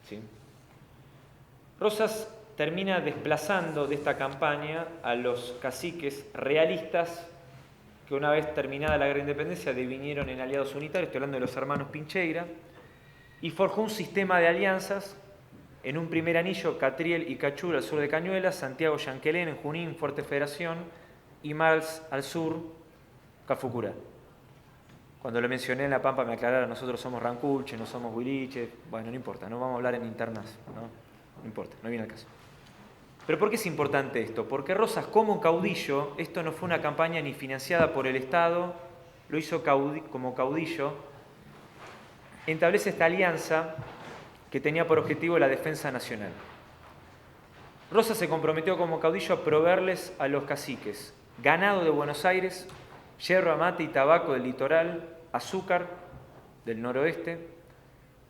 ¿Sí? Rosas termina desplazando de esta campaña a los caciques realistas que una vez terminada la Guerra de Independencia devinieron en aliados unitarios, estoy hablando de los hermanos Pincheira, y forjó un sistema de alianzas. En un primer anillo, Catriel y Cachur al sur de Cañuelas, Santiago Yanquelén en Junín, Fuerte Federación, y Mals al sur, Calfucurá. Cuando lo mencioné en La Pampa me aclararon, nosotros somos Rancuche, no somos Huiliche. Bueno, no importa, no vamos a hablar en internas, no importa, no viene al caso. ¿Pero por qué es importante esto? Porque Rosas, como caudillo, esto no fue una campaña ni financiada por el Estado, lo hizo como caudillo, establece esta alianza que tenía por objetivo la defensa nacional. Rosas se comprometió como caudillo a proveerles a los caciques ganado de Buenos Aires, yerba mate y tabaco del litoral, azúcar del noroeste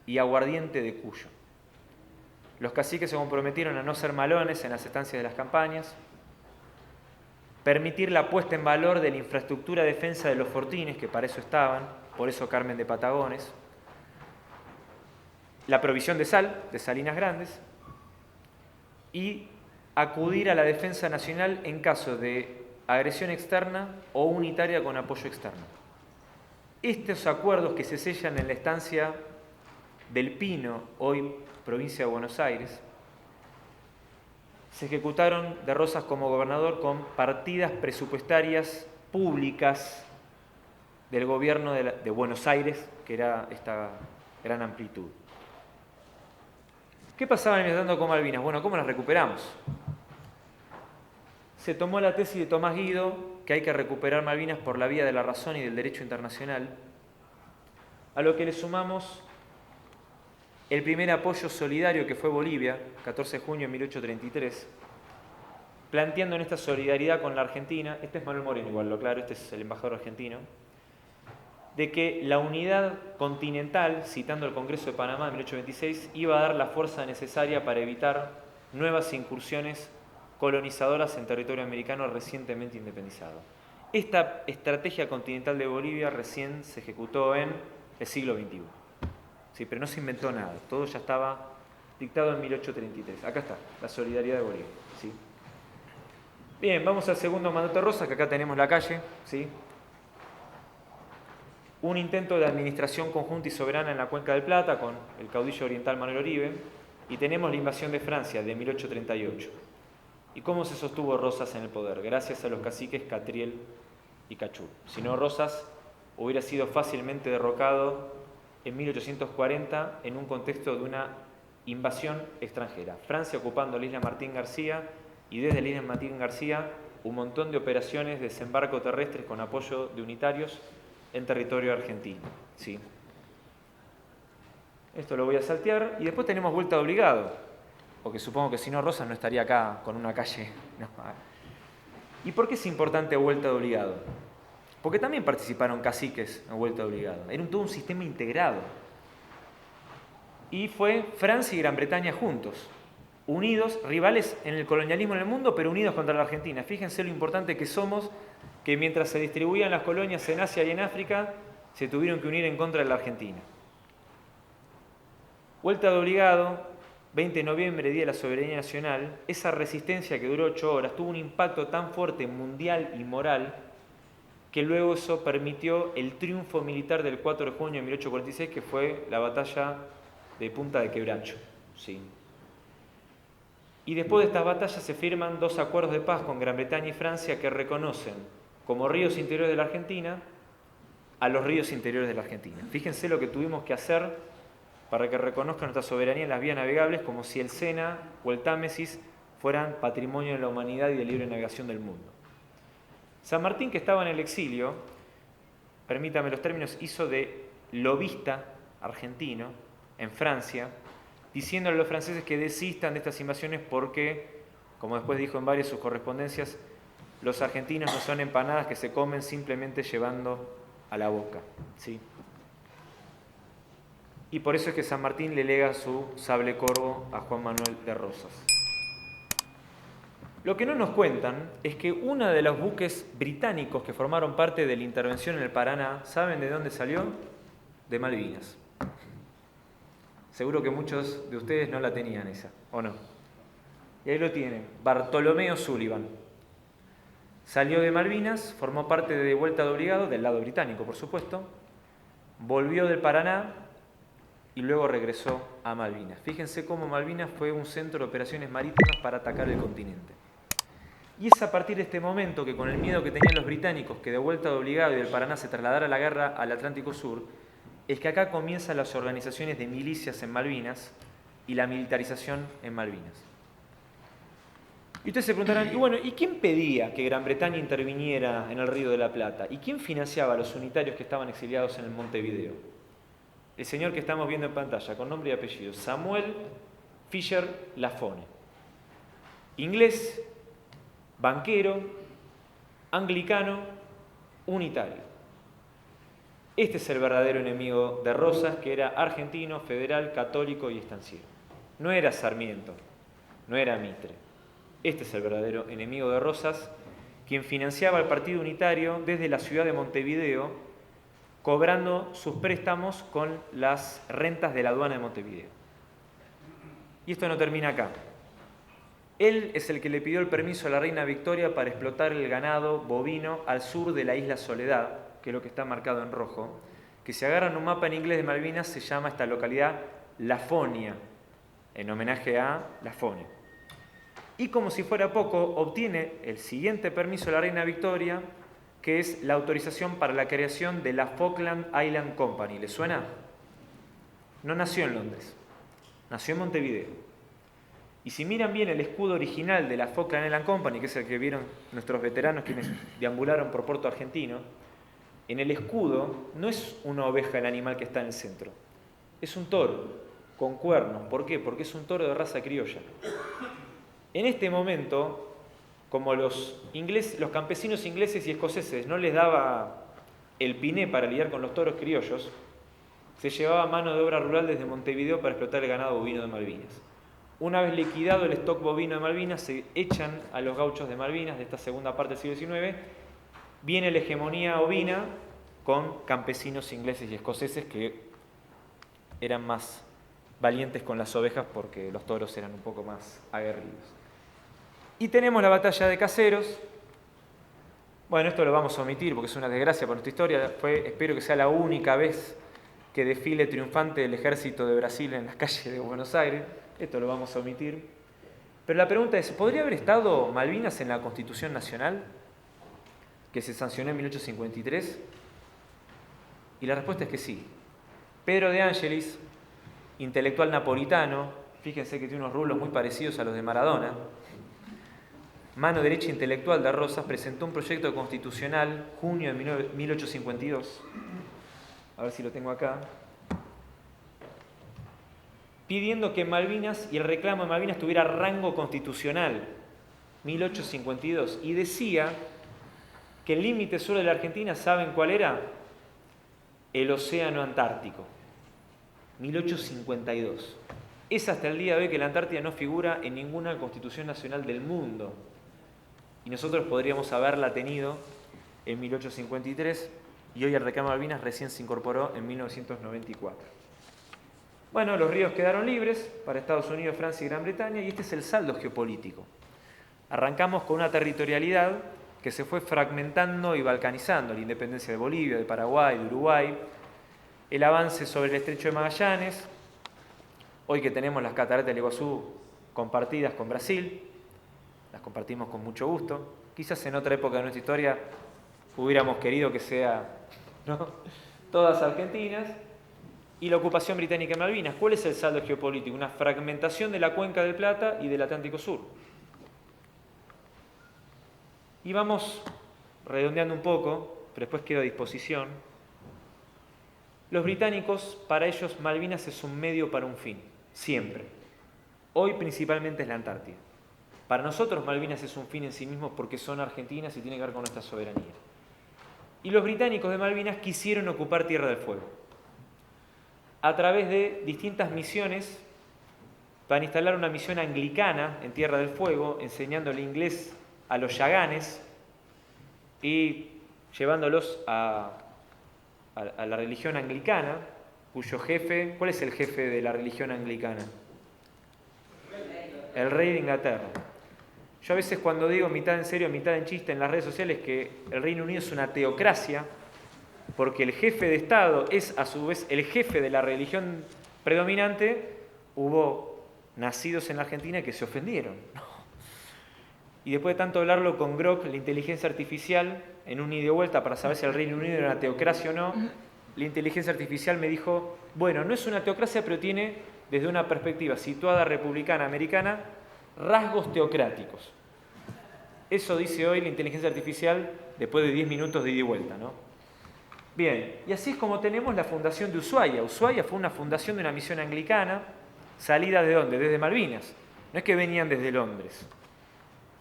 y aguardiente de Cuyo. Los caciques se comprometieron a no ser malones en las estancias de las campañas, permitir la puesta en valor de la infraestructura de defensa de los fortines, que para eso estaban, por eso Carmen de Patagones, la provisión de sal, de salinas grandes, y acudir a la defensa nacional en caso de agresión externa o unitaria con apoyo externo. Estos acuerdos que se sellan en la estancia del Pino, hoy provincia de Buenos Aires, se ejecutaron de Rosas como gobernador con partidas presupuestarias públicas del gobierno de Buenos Aires, que era esta gran amplitud. ¿Qué pasaba mientras tanto con Malvinas? Bueno, ¿cómo las recuperamos? Se tomó la tesis de Tomás Guido, que hay que recuperar Malvinas por la vía de la razón y del derecho internacional, a lo que le sumamos el primer apoyo solidario que fue Bolivia, 14 de junio de 1833, planteando en esta solidaridad con la Argentina, este es Manuel Moreno igual, lo claro, este es el embajador argentino, de que la unidad continental, citando el Congreso de Panamá de 1826, iba a dar la fuerza necesaria para evitar nuevas incursiones colonizadoras en territorio americano recientemente independizado. Esta estrategia continental de Bolivia recién se ejecutó en el siglo XXI. Sí, pero no se inventó nada, todo ya estaba dictado en 1833. Acá está, la solidaridad de Bolivia. ¿Sí? Bien, vamos al segundo mandato de Rosas, que acá tenemos la calle, ¿sí? un intento de administración conjunta y soberana en la Cuenca del Plata con el caudillo oriental Manuel Oribe, y tenemos la invasión de Francia de 1838. ¿Y cómo se sostuvo Rosas en el poder? Gracias a los caciques Catriel y Cachur. Si no, Rosas hubiera sido fácilmente derrocado en 1840 en un contexto de una invasión extranjera. Francia ocupando la isla Martín García, y desde la isla Martín García un montón de operaciones de desembarco terrestres con apoyo de unitarios en territorio argentino. ¿Sí? Esto lo voy a saltear. Y después tenemos vuelta de obligado, porque supongo que si no Rosas no estaría acá con una calle. No. ¿Y por qué es importante vuelta de obligado? Porque también participaron caciques en vuelta de obligado. Era todo un sistema integrado. Y fue Francia y Gran Bretaña juntos, unidos, rivales en el colonialismo en el mundo, pero unidos contra la Argentina. Fíjense lo importante que somos, que mientras se distribuían las colonias en Asia y en África, se tuvieron que unir en contra de la Argentina. Vuelta de obligado, 20 de noviembre, Día de la Soberanía Nacional. Esa resistencia que duró 8 horas tuvo un impacto tan fuerte mundial y moral que luego eso permitió el triunfo militar del 4 de junio de 1846, que fue la batalla de Punta de Quebracho. ¿Sí? Y después de estas batallas se firman 2 acuerdos de paz con Gran Bretaña y Francia que reconocen como ríos interiores de la Argentina a los ríos interiores de la Argentina. Fíjense lo que tuvimos que hacer para que reconozcan nuestra soberanía en las vías navegables, como si el Sena o el Támesis fueran patrimonio de la humanidad y de libre navegación del mundo. San Martín, que estaba en el exilio, permítame los términos, hizo de lobista argentino en Francia, diciéndole a los franceses que desistan de estas invasiones porque, como después dijo en varias de sus correspondencias, los argentinos no son empanadas que se comen simplemente llevando a la boca. ¿Sí? Y por eso es que San Martín le lega su sable corvo a Juan Manuel de Rosas. Lo que no nos cuentan es que uno de los buques británicos que formaron parte de la intervención en el Paraná, ¿saben de dónde salió? De Malvinas. Seguro que muchos de ustedes no la tenían esa, ¿o no? Y ahí lo tienen, Bartolomeo Sullivan. Salió de Malvinas, formó parte de vuelta de obligado, del lado británico, por supuesto, volvió del Paraná y luego regresó a Malvinas. Fíjense cómo Malvinas fue un centro de operaciones marítimas para atacar el continente. Y es a partir de este momento que, con el miedo que tenían los británicos que de vuelta de obligado y del Paraná se trasladara la guerra al Atlántico Sur, es que acá comienzan las organizaciones de milicias en Malvinas y la militarización en Malvinas. Y ustedes se preguntarán, y bueno, ¿y quién pedía que Gran Bretaña interviniera en el Río de la Plata? ¿Y quién financiaba a los unitarios que estaban exiliados en el Montevideo? El señor que estamos viendo en pantalla, con nombre y apellido, Samuel Fisher Lafone. Inglés, banquero, anglicano, unitario. Este es el verdadero enemigo de Rosas, que era argentino, federal, católico y estanciero. No era Sarmiento, no era Mitre. Este es el verdadero enemigo de Rosas, quien financiaba al Partido Unitario desde la ciudad de Montevideo, cobrando sus préstamos con las rentas de la aduana de Montevideo. Y esto no termina acá. Él es el que le pidió el permiso a la reina Victoria para explotar el ganado bovino al sur de la isla Soledad, que es lo que está marcado en rojo, que si agarran un mapa en inglés de Malvinas se llama esta localidad Lafonia, en homenaje a Lafonia. Y como si fuera poco, obtiene el siguiente permiso de la reina Victoria, que es la autorización para la creación de la Falkland Island Company. ¿Le suena? No nació en Londres, nació en Montevideo. Y si miran bien el escudo original de la Falkland Island Company, que es el que vieron nuestros veteranos quienes deambularon por Puerto Argentino, en el escudo no es una oveja el animal que está en el centro, es un toro con cuernos. ¿Por qué? Porque es un toro de raza criolla. En este momento, como los campesinos ingleses y escoceses no les daba el piné para lidiar con los toros criollos, se llevaba mano de obra rural desde Montevideo para explotar el ganado bovino de Malvinas. Una vez liquidado el stock bovino de Malvinas, se echan a los gauchos de Malvinas de esta segunda parte del siglo XIX. Viene la hegemonía ovina con campesinos ingleses y escoceses que eran más valientes con las ovejas porque los toros eran un poco más aguerridos. Y tenemos la batalla de Caseros, Bueno, esto lo vamos a omitir porque es una desgracia para nuestra historia. Espero que sea la única vez que desfile triunfante el ejército de Brasil en las calles de Buenos Aires. Esto lo vamos a omitir. Pero la pregunta es, ¿podría haber estado Malvinas en la Constitución Nacional que se sancionó en 1853? Y la respuesta es que sí. Pedro de Angelis, intelectual napolitano, fíjense que tiene unos rulos muy parecidos a los de Maradona, mano derecha intelectual de Rosas, presentó un proyecto constitucional junio de 1852, a ver si lo tengo acá, pidiendo que Malvinas y el reclamo de Malvinas tuviera rango constitucional, 1852, y decía que el límite sur de la Argentina, ¿saben cuál era? El Océano Antártico, 1852. Es hasta el día de hoy que la Antártida no figura en ninguna constitución nacional del mundo. Y nosotros podríamos haberla tenido en 1853 y hoy el reclamo de Malvinas recién se incorporó en 1994. Bueno, los ríos quedaron libres para Estados Unidos, Francia y Gran Bretaña y este es el saldo geopolítico. Arrancamos con una territorialidad que se fue fragmentando y balcanizando, la independencia de Bolivia, de Paraguay, de Uruguay, el avance sobre el estrecho de Magallanes, hoy que tenemos las cataratas del Iguazú compartidas con Brasil, las compartimos con mucho gusto, quizás en otra época de nuestra historia hubiéramos querido que sea, ¿no?, todas argentinas, y la ocupación británica en Malvinas. ¿Cuál es el saldo geopolítico? Una fragmentación de la Cuenca del Plata y del Atlántico Sur. Y vamos redondeando un poco, pero después quedo a disposición. Los británicos, para ellos, Malvinas es un medio para un fin, siempre. Hoy principalmente es la Antártida. Para nosotros Malvinas es un fin en sí mismo porque son argentinas y tiene que ver con nuestra soberanía. Y los británicos de Malvinas quisieron ocupar Tierra del Fuego a través de distintas misiones para instalar una misión anglicana en Tierra del Fuego, enseñándole inglés a los yaganes y llevándolos a la religión anglicana, cuyo jefe, ¿cuál es el jefe de la religión anglicana? El rey de Inglaterra. Yo a veces cuando digo mitad en serio, mitad en chiste en las redes sociales que el Reino Unido es una teocracia, porque el jefe de Estado es a su vez el jefe de la religión predominante, hubo nacidos en la Argentina que se ofendieron. Y después de tanto hablarlo con Grok, la inteligencia artificial, en un ida y vuelta para saber si el Reino Unido era una teocracia o no, la inteligencia artificial me dijo, bueno, no es una teocracia, pero tiene, desde una perspectiva situada republicana americana, rasgos teocráticos. Eso dice hoy la inteligencia artificial después de 10 minutos de ida y vuelta, ¿no? Bien, y así es como tenemos la fundación de Ushuaia. Ushuaia fue una fundación de una misión anglicana, salida ¿de dónde? Desde Malvinas. No es que venían desde Londres.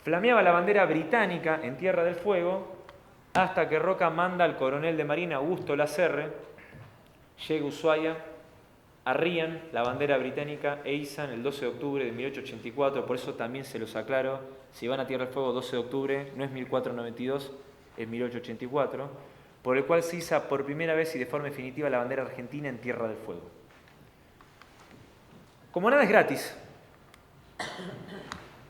Flameaba la bandera británica en Tierra del Fuego hasta que Roca manda al coronel de marina Augusto Lacerre, llega a Ushuaia, arrían la bandera británica e izan el 12 de octubre de 1884, por eso también se los aclaro, si van a Tierra del Fuego 12 de octubre, no es 1492, es 1884, por el cual se iza por primera vez y de forma definitiva la bandera argentina en Tierra del Fuego. Como nada es gratis,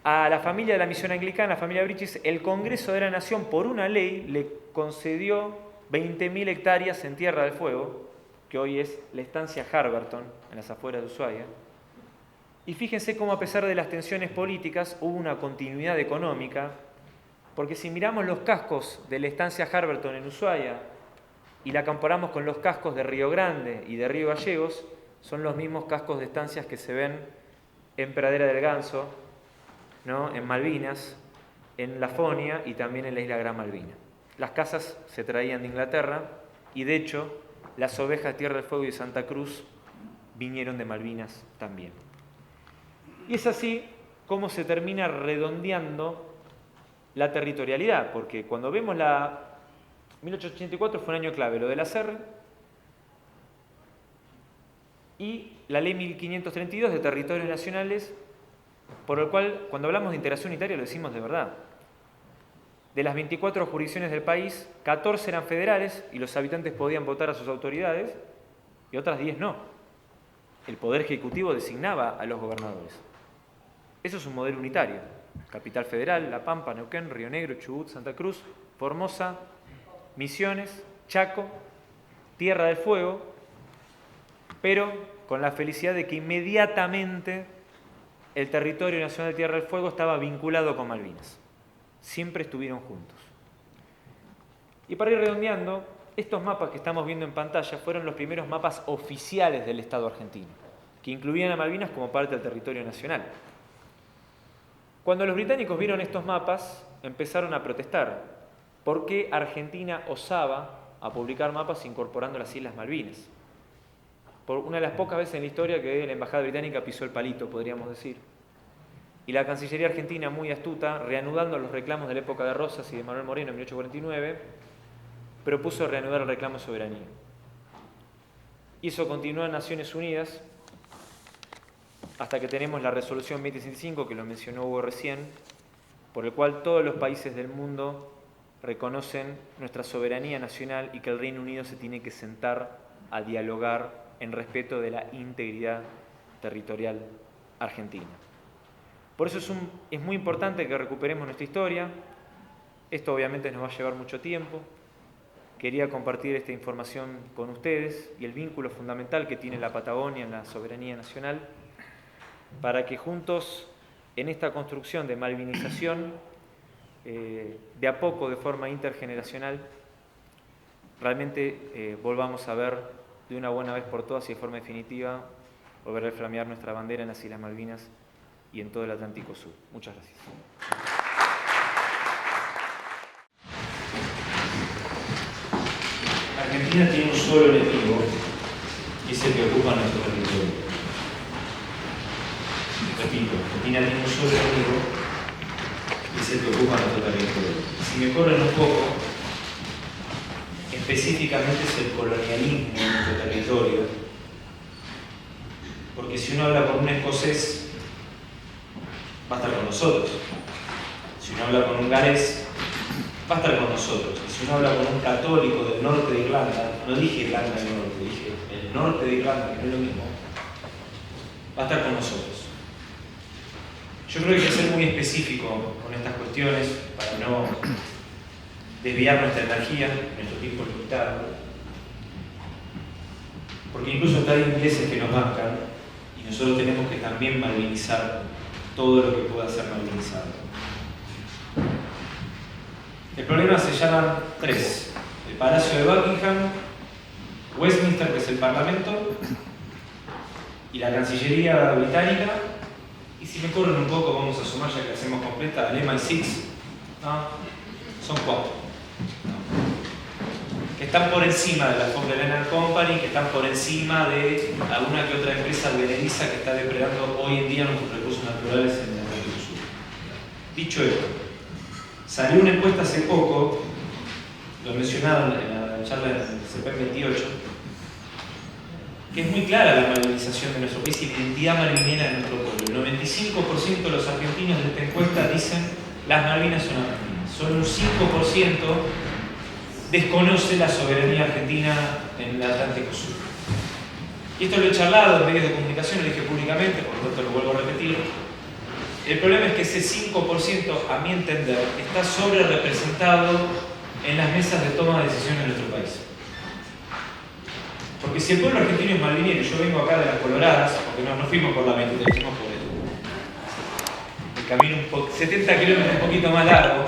a la familia de la misión anglicana, la familia Bridges, el Congreso de la Nación, por una ley, le concedió 20.000 hectáreas en Tierra del Fuego, que hoy es la estancia Harberton, en las afueras de Ushuaia. Y fíjense cómo a pesar de las tensiones políticas hubo una continuidad económica, porque si miramos los cascos de la estancia Harberton en Ushuaia y la comparamos con los cascos de Río Grande y de Río Gallegos, son los mismos cascos de estancias que se ven en Pradera del Ganso, ¿no?, en Malvinas, en Lafonia y también en la isla Gran Malvina. Las casas se traían de Inglaterra y de hecho las ovejas de Tierra del Fuego y de Santa Cruz vinieron de Malvinas también. Y es así como se termina redondeando la territorialidad, porque cuando vemos 1884 fue un año clave, lo de la Serre y la ley 1532 de territorios nacionales, por el cual cuando hablamos de integración unitaria lo decimos de verdad. De las 24 jurisdicciones del país, 14 eran federales y los habitantes podían votar a sus autoridades y otras 10 no. El Poder Ejecutivo designaba a los gobernadores. Eso es un modelo unitario. Capital Federal, La Pampa, Neuquén, Río Negro, Chubut, Santa Cruz, Formosa, Misiones, Chaco, Tierra del Fuego, pero con la felicidad de que inmediatamente el territorio nacional de Tierra del Fuego estaba vinculado con Malvinas. Siempre estuvieron juntos. Y para ir redondeando, estos mapas que estamos viendo en pantalla fueron los primeros mapas oficiales del Estado argentino, que incluían a Malvinas como parte del territorio nacional. Cuando los británicos vieron estos mapas, empezaron a protestar. ¿Por qué Argentina osaba a publicar mapas incorporando las Islas Malvinas? Por una de las pocas veces en la historia que la embajada británica pisó el palito, podríamos decir. Y la Cancillería argentina, muy astuta, reanudando los reclamos de la época de Rosas y de Manuel Moreno en 1849, propuso reanudar el reclamo de soberanía. Y eso continuó en Naciones Unidas hasta que tenemos la resolución 2065, que lo mencionó Hugo recién, por el cual todos los países del mundo reconocen nuestra soberanía nacional y que el Reino Unido se tiene que sentar a dialogar en respeto de la integridad territorial argentina. Por eso es muy importante que recuperemos nuestra historia. Esto obviamente nos va a llevar mucho tiempo. Quería compartir esta información con ustedes y el vínculo fundamental que tiene la Patagonia en la soberanía nacional, para que juntos en esta construcción de malvinización, de a poco, de forma intergeneracional, realmente volvamos a ver de una buena vez por todas y de forma definitiva, volver a flamear nuestra bandera en las Islas Malvinas y en todo el Atlántico Sur. Muchas gracias. Argentina tiene un solo enemigo, y es el que ocupa nuestro territorio. Repito, Argentina tiene un solo enemigo, y es el que ocupa nuestro territorio. Si me corren un poco, específicamente es el colonialismo en nuestro territorio, porque si uno habla con un escocés, va a estar con nosotros. Si uno habla con un galés, va a estar con nosotros. Y si uno habla con un católico del norte de Irlanda, no dije Irlanda del Norte, dije el norte de Irlanda, que no es lo mismo, va a estar con nosotros. Yo creo que hay que ser muy específico con estas cuestiones para no desviar nuestra energía, nuestro tiempo limitado. Porque incluso hay ingleses que nos bancan y nosotros tenemos que también malvinizar todo lo que pueda ser malvinizado. El problema se llaman tres: el Palacio de Buckingham, Westminster, que es el Parlamento, y la Cancillería británica. Y si me corren un poco, vamos a sumar, ya que hacemos completa, el MI6, ¿no? Son cuatro, ¿no? Que están por encima de la Von der Leyen Company, que están por encima de alguna que otra empresa advenediza que está depredando hoy en día nuestros recursos naturales en el Atlántico Sur. Dicho esto, salió una encuesta hace poco, lo mencionaron en la charla del CEPEM 28, que es muy clara la malvinización de nuestro país y la identidad malvinera de nuestro pueblo. El 95% de los argentinos de esta encuesta dicen las Malvinas son argentinas. Solo un 5% desconoce la soberanía argentina en el Atlántico Sur. Y esto lo he charlado en medios de comunicación, lo dije públicamente, por lo tanto lo vuelvo a repetir. El problema es que ese 5%, a mi entender, está sobre representado en las mesas de toma de decisiones de nuestro país. Porque si el pueblo argentino es malvinero, yo vengo acá de las Coloradas, porque no fuimos por la 23, fuimos por el camino 70 kilómetros, un poquito más largo.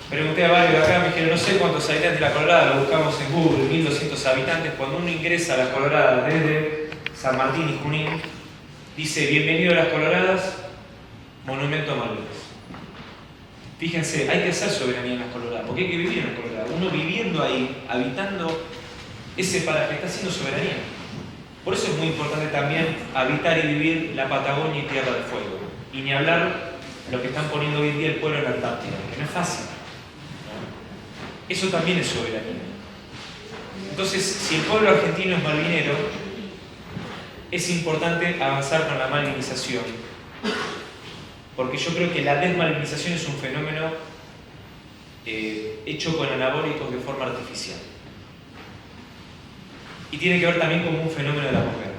Pregunté a varios de acá, me dijeron, no sé cuántos habitantes de la Colorada, lo buscamos en Google, 1200 habitantes. Cuando uno ingresa a las Coloradas desde San Martín y Junín, dice, bienvenido a las Coloradas, monumento a Malvinas. Fíjense, hay que hacer soberanía en las Coloradas, porque hay que vivir en las Coloradas. Uno viviendo ahí, habitando ese paraje, está haciendo soberanía. Por eso es muy importante también habitar y vivir la Patagonia y Tierra del Fuego. Y ni hablar lo que están poniendo hoy en día el pueblo en la Antártida, que no es fácil. Eso también es soberanía. Entonces, si el pueblo argentino es malvinero, es importante avanzar con la malvinización. Porque yo creo que la desmalvinización es un fenómeno hecho con anabólicos de forma artificial. Y tiene que ver también con un fenómeno de la mujer.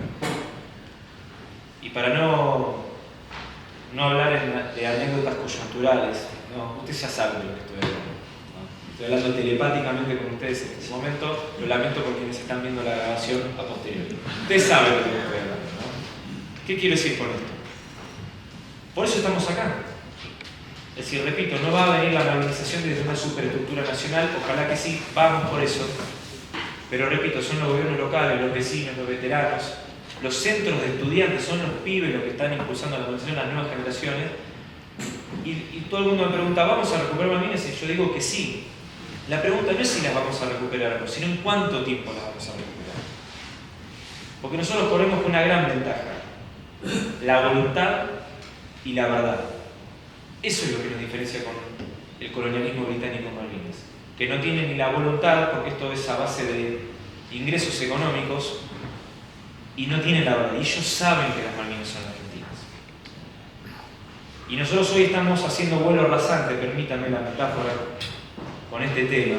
Y para no hablar de anécdotas coyunturales, no, usted ya sabe de lo que estoy hablando. Estoy hablando telepáticamente con ustedes en este momento, lo lamento por quienes están viendo la grabación a posteriori. Ustedes saben lo que estoy hablando, ¿no? ¿Qué quiero decir con esto? Por eso estamos acá. Es decir, repito, no va a venir la normalización desde una superestructura nacional, ojalá que sí, vamos por eso. Pero repito, son los gobiernos locales, los vecinos, los veteranos, los centros de estudiantes, son los pibes los que están impulsando la normalización, las nuevas generaciones. Y todo el mundo me pregunta, ¿vamos a recuperar Malvinas? Y yo digo que sí. La pregunta no es si las vamos a recuperar, sino en cuánto tiempo las vamos a recuperar. Porque nosotros corremos con una gran ventaja: la voluntad y la verdad. Eso es lo que nos diferencia con el colonialismo británico en Malvinas. Que no tiene ni la voluntad, porque esto es a base de ingresos económicos, y no tienen la verdad. Y ellos saben que las Malvinas son argentinas. Y nosotros hoy estamos haciendo vuelo rasante, permítanme la metáfora, con este tema.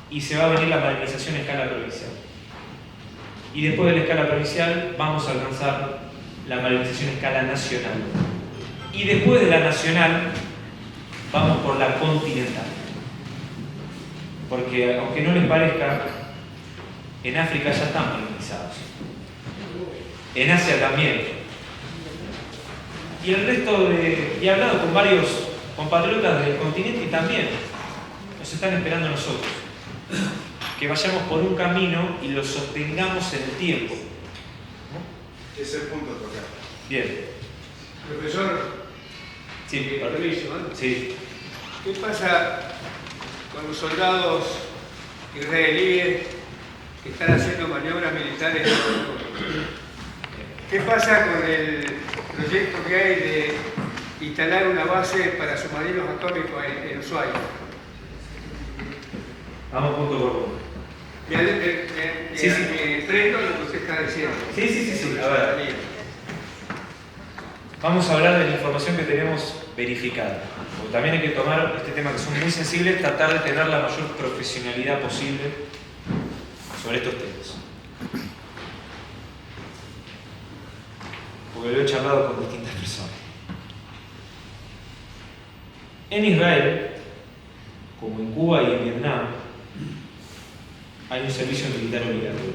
Y se va a venir la malvinización a escala provincial. Y después de la escala provincial vamos a alcanzar la malvinización a escala nacional. Y después de la nacional vamos por la continental. Porque aunque no les parezca, en África ya están malvinizados. En Asia también. Y el resto de... Y he hablado con varios compatriotas del continente y también nos están esperando a nosotros. Que vayamos por un camino y lo sostengamos en el tiempo. ¿No? Es el punto a tocar. Bien. Profesor, Sí, permiso, ¿no? sí. ¿Qué pasa con los soldados israelíes que están haciendo maniobras militares? ¿Qué pasa con el proyecto que hay de instalar una base para submarinos atómicos en Ushuaia? Vamos punto por punto. Me prendo lo que usted está diciendo. Sí. A ver. Vamos a hablar de la información que tenemos verificada. Porque también hay que tomar este tema que son muy sensibles, tratar de tener la mayor profesionalidad posible sobre estos temas. Porque lo he charlado con distintas personas. En Israel, como en Cuba y en Vietnam, hay un servicio militar obligatorio.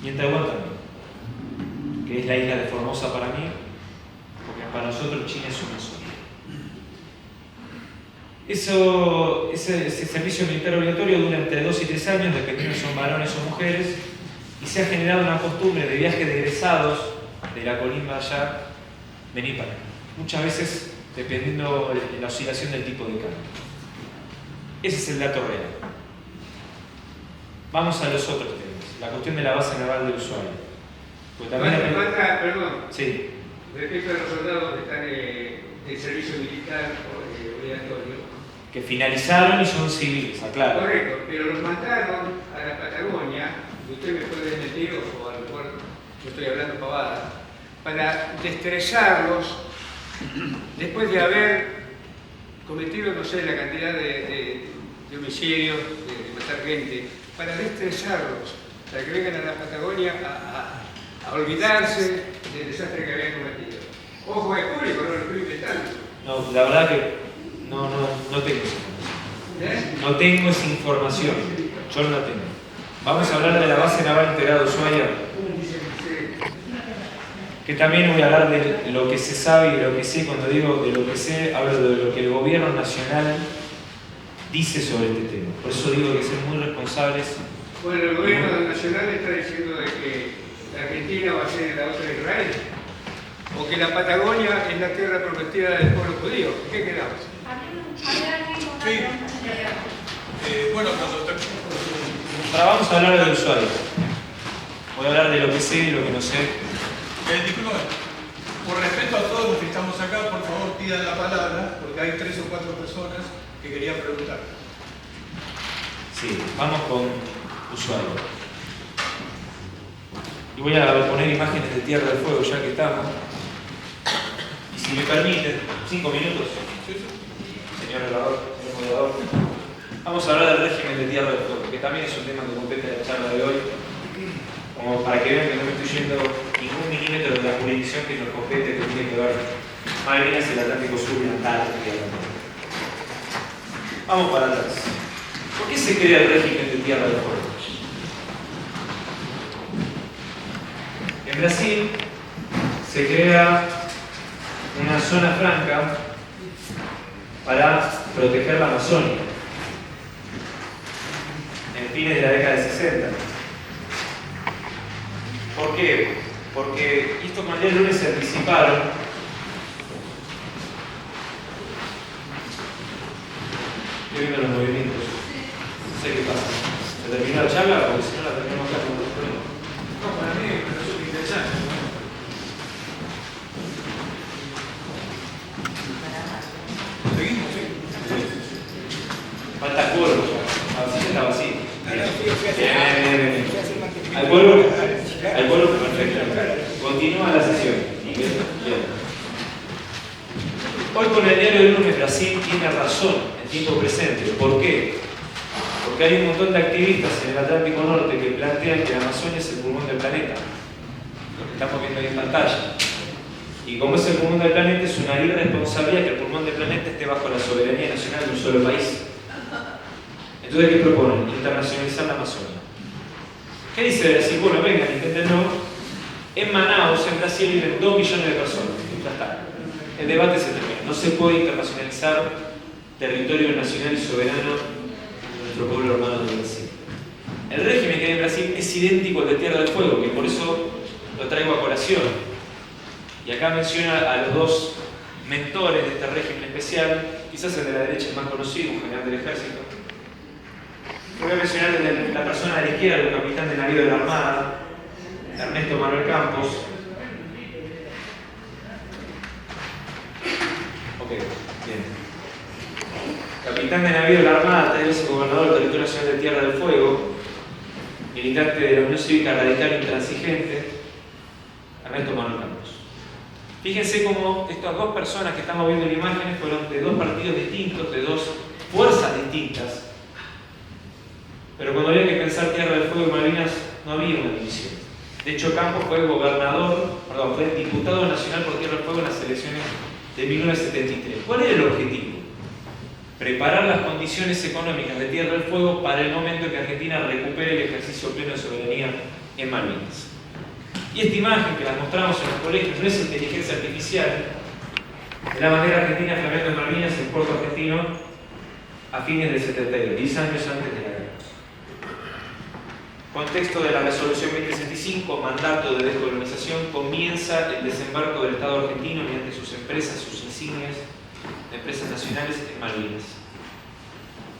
Y en Taiwán también, que es la isla de Formosa para mí, porque para nosotros China es una sola. Ese servicio militar obligatorio dura entre 2 y 3 años, dependiendo si son varones o mujeres, y se ha generado una costumbre de viajes de egresados de la colimba allá, venir para acá. Muchas veces dependiendo de la oscilación del tipo de cambio. Ese es el dato real. Vamos a los otros temas. La cuestión de la base naval de Ushuaia. Pues también Perdón. Sí. Respecto a los soldados que están en servicio militar obligatorio. Que finalizaron y son civiles, aclaro. Correcto, pero los mandaron a la Patagonia, usted me puede mentir o a lo mejor yo estoy hablando pavada, para destrezarlos después de haber cometido, no sé, la cantidad de homicidios, de matar gente, para destrezarlos, para que vengan a la Patagonia a olvidarse del desastre que habían cometido. Ojo, es público, no lo estoy inventando. No, la verdad que no tengo esa información. No tengo esa información. Yo no la tengo. Vamos a hablar de la base naval integrada de Ushuaia. Que también voy a hablar de lo que se sabe y de lo que sé. Cuando digo de lo que sé, hablo de lo que el gobierno nacional dice sobre este tema. Por eso digo que hay que ser muy responsables. Bueno, el gobierno nacional está diciendo de que la Argentina va a ser la otra Israel, o que la Patagonia es la tierra prometida del pueblo judío. ¿Qué quedamos? Sí. Bueno, Ahora vamos a hablar de Ushuaia. Voy a hablar de lo que sé y lo que no sé. disculpe, por respeto a todos los que estamos acá, por favor pidan la palabra, porque hay 3 o 4 personas que querían preguntar. Sí, vamos con Ushuaia. Y voy a poner imágenes de Tierra del Fuego ya que estamos. Y si me permiten, 5 minutos. Señor orador, señor moderador. Vamos a hablar del régimen de Tierra del Fuego, que también es un tema que compete a la charla de hoy, como para que vean que no me estoy yendo ningún milímetro de la jurisdicción que nos compete, que tiene que ver Malvinas, el Atlántico Sur y Antártida. Vamos para atrás. ¿Por qué se crea el régimen de Tierra del Fuego? En Brasil se crea una zona franca para proteger la Amazonia en fines de la década de 60. ¿Por qué? Porque esto con el día lunes se anticiparon. Estoy viendo los movimientos. No sé qué pasa. ¿Se terminó la charla? Porque si no la terminamos acá con los problemas. No, para mí me resulta interesante. Seguimos, sí. Falta cuervo ya. A ver si ya está vacío. Bien. ¿Al Al cuervo? Al cuervo, perfecto. Continúa la sesión. Bien. Hoy con el diario del lunes Brasil tiene razón en tiempo presente. ¿Por qué? Porque hay un montón de activistas en el Atlántico Norte que plantean que la Amazonia es el pulmón del planeta. Lo que estamos viendo ahí en pantalla. Y como es el pulmón del planeta, es una irresponsabilidad que el pulmón del planeta esté bajo la soberanía nacional de un solo país. Entonces, ¿qué proponen? Internacionalizar la Amazonia. ¿Qué dice Brasil? Bueno, vengan, inténtenlo. En Manaus, en Brasil, viven 2 millones de personas. Ya está. El debate se termina. No se puede internacionalizar territorio nacional y soberano de nuestro pueblo hermano de Brasil. El régimen que hay en Brasil es idéntico al de Tierra del Fuego, que por eso lo traigo a colación. Y acá menciona a los 2 mentores de este régimen especial, quizás el de la derecha es más conocido, un general del ejército. Voy a mencionar la persona de la izquierda, el capitán de navío de la Armada, Ernesto Manuel Campos. Ok, bien. Capitán de navío de la Armada, 3 veces gobernador del Territorio Nacional de Tierra del Fuego, militante de la Unión Cívica Radical Intransigente, Ernesto Manuel Campos. Fíjense cómo estas 2 personas que estamos viendo en imágenes fueron de 2 partidos distintos, de 2 fuerzas distintas. Pero cuando había que pensar Tierra del Fuego y Malvinas, no había una división. De hecho, Campos fue fue diputado nacional por Tierra del Fuego en las elecciones de 1973. ¿Cuál era el objetivo? Preparar las condiciones económicas de Tierra del Fuego para el momento en que Argentina recupere el ejercicio pleno de soberanía en Malvinas. Y esta imagen que la mostramos en los colegios no es inteligencia artificial. De la bandera argentina flameando en Malvinas, el puerto argentino, a fines del 72, 10 años antes de la guerra. Contexto de la resolución 2065, mandato de descolonización, comienza el desembarco del Estado argentino mediante sus empresas, sus insignias de empresas nacionales en Malvinas.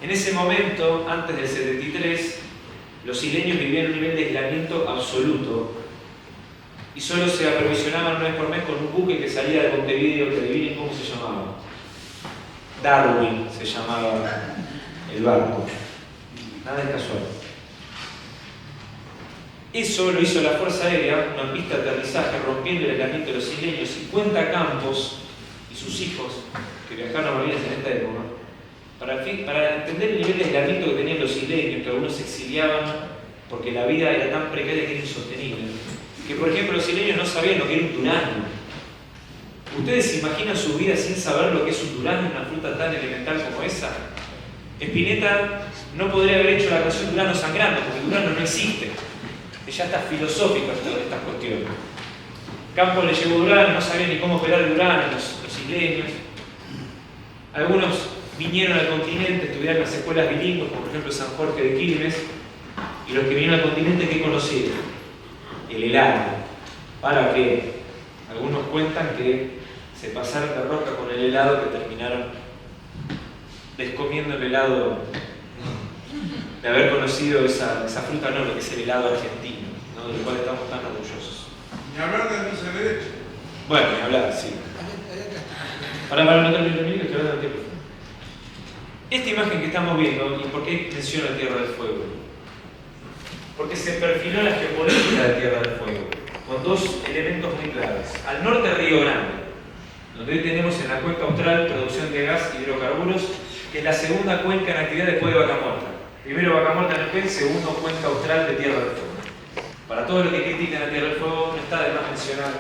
En ese momento, antes del 73, los isleños vivían un nivel de aislamiento absoluto y solo se aprovisionaban una vez por mes con un buque que salía de Montevideo, que adivinen cómo se llamaba. Darwin se llamaba el barco. Nada es casual. Eso lo hizo la Fuerza Aérea, una pista de aterrizaje rompiendo el aislamiento de los isleños, y cuenta Campos y sus hijos, que viajaron a Malvinas en esta época, para entender el nivel de aislamiento que tenían los isleños, que algunos se exiliaban porque la vida era tan precaria que era insostenible, que por ejemplo los isleños no sabían lo que era un durazno. ¿Ustedes se imaginan su vida sin saber lo que es un durazno, una fruta tan elemental como esa? Spinetta no podría haber hecho la canción Durazno sangrando, porque el durazno no existe. Ya está filosófico todas estas cuestiones. Campos le llevó durazno, no sabía ni cómo operar el durazno, los isleños. Algunos vinieron al continente, estudiaron las escuelas bilingües, como por ejemplo San Jorge de Quilmes, y los que vinieron al continente, ¿qué conocieron? El helado. ¿Para qué? Algunos cuentan que se pasaron de rosca con el helado, que terminaron descomiendo el helado de haber conocido esa fruta, no, lo que es el helado argentino, ¿no? Del cual estamos tan orgullosos. Ni hablar de dulce de leche. Bueno, ni hablar, sí. Para no terminar el que estoy hablando del tiempo. Esta imagen que estamos viendo, ¿y por qué menciona Tierra del Fuego? Porque se perfiló la geopolítica de Tierra del Fuego, con 2 elementos muy claves. Al norte, Río Grande, donde hoy tenemos en la cuenca austral producción de gas y hidrocarburos, que es la segunda cuenca en actividad después de Vaca Muerta. Primero Vaca Muerta en Neuquén, segundo cuenca austral de Tierra del Fuego. Para todos los que critican a Tierra del Fuego, no está de más mencionar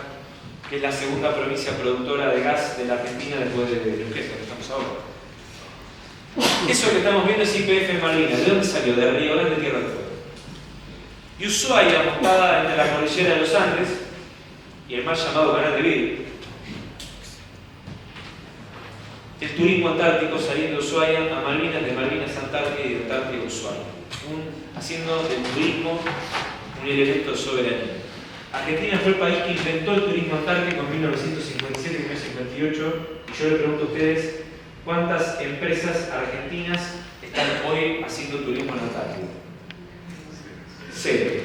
que es la segunda provincia productora de gas de la Argentina después de Neuquén, donde estamos ahora. Eso que estamos viendo es YPF Malvinas. ¿De dónde salió? De Río Grande, Tierra del Fuego. Y Ushuaia, montada entre la cordillera de los Andes y el mal llamado Canal de Beagle. El turismo antártico saliendo de Ushuaia a Malvinas, de Malvinas a Antártida y de Antártida a Ushuaia. Haciendo del turismo un elemento de soberanía. Argentina fue el país que inventó el turismo antártico en 1957 y 1958. Y yo le pregunto a ustedes, ¿cuántas empresas argentinas están hoy haciendo turismo en Antártida? 0.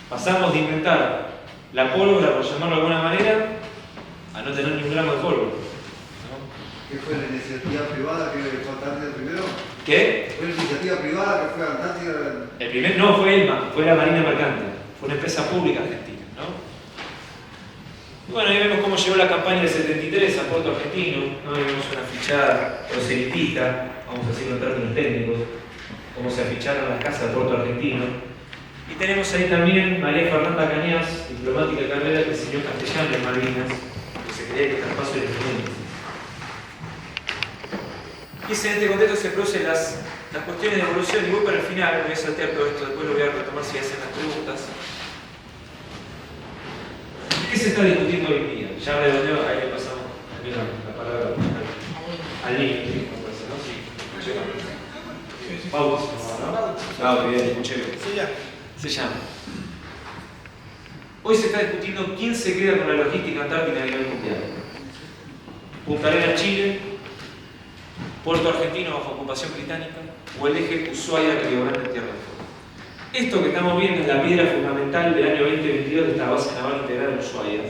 Pasamos de inventar la pólvora, por llamarlo de alguna manera, a no tener ni un gramo de pólvora. ¿Qué fue la iniciativa privada que fue a Antártida primero? ¿Qué? ¿Fue la iniciativa privada que fue a Antártida? El primer, no, fue ELMA, fue la Marina Mercante, fue una empresa pública argentina, ¿no? Y bueno, ahí vemos cómo llegó la campaña del 73 a Puerto Argentino, ¿no? Ahí vemos una fichada proselitista, vamos a decirlo en términos técnicos, cómo se aficharon las casas de Puerto Argentino. Y tenemos ahí también María Fernanda Cañas, diplomática de carrera que enseñó castellano en Malvinas, que se creía que traspaso el instrumento. Y en este contexto se producen las cuestiones de evolución, y voy para el final, voy a saltear todo esto, después lo voy a retomar si hacen las preguntas. ¿Qué se está discutiendo hoy en día? Ya redondeo, ahí le pasamos la palabra al niño, me parece, ¿no? Sí, Pausa, ¿no? Ah, bien, escuché bien. Se llama. Hoy se está discutiendo quién se queda con la logística antártica a nivel mundial. Punta Arenas, Chile, Puerto Argentino bajo ocupación británica, o el eje Ushuaia-Río Grande, Tierra del Fuego. Esto que estamos viendo es la piedra fundamental del año 2022 de esta base naval integrada en Ushuaia,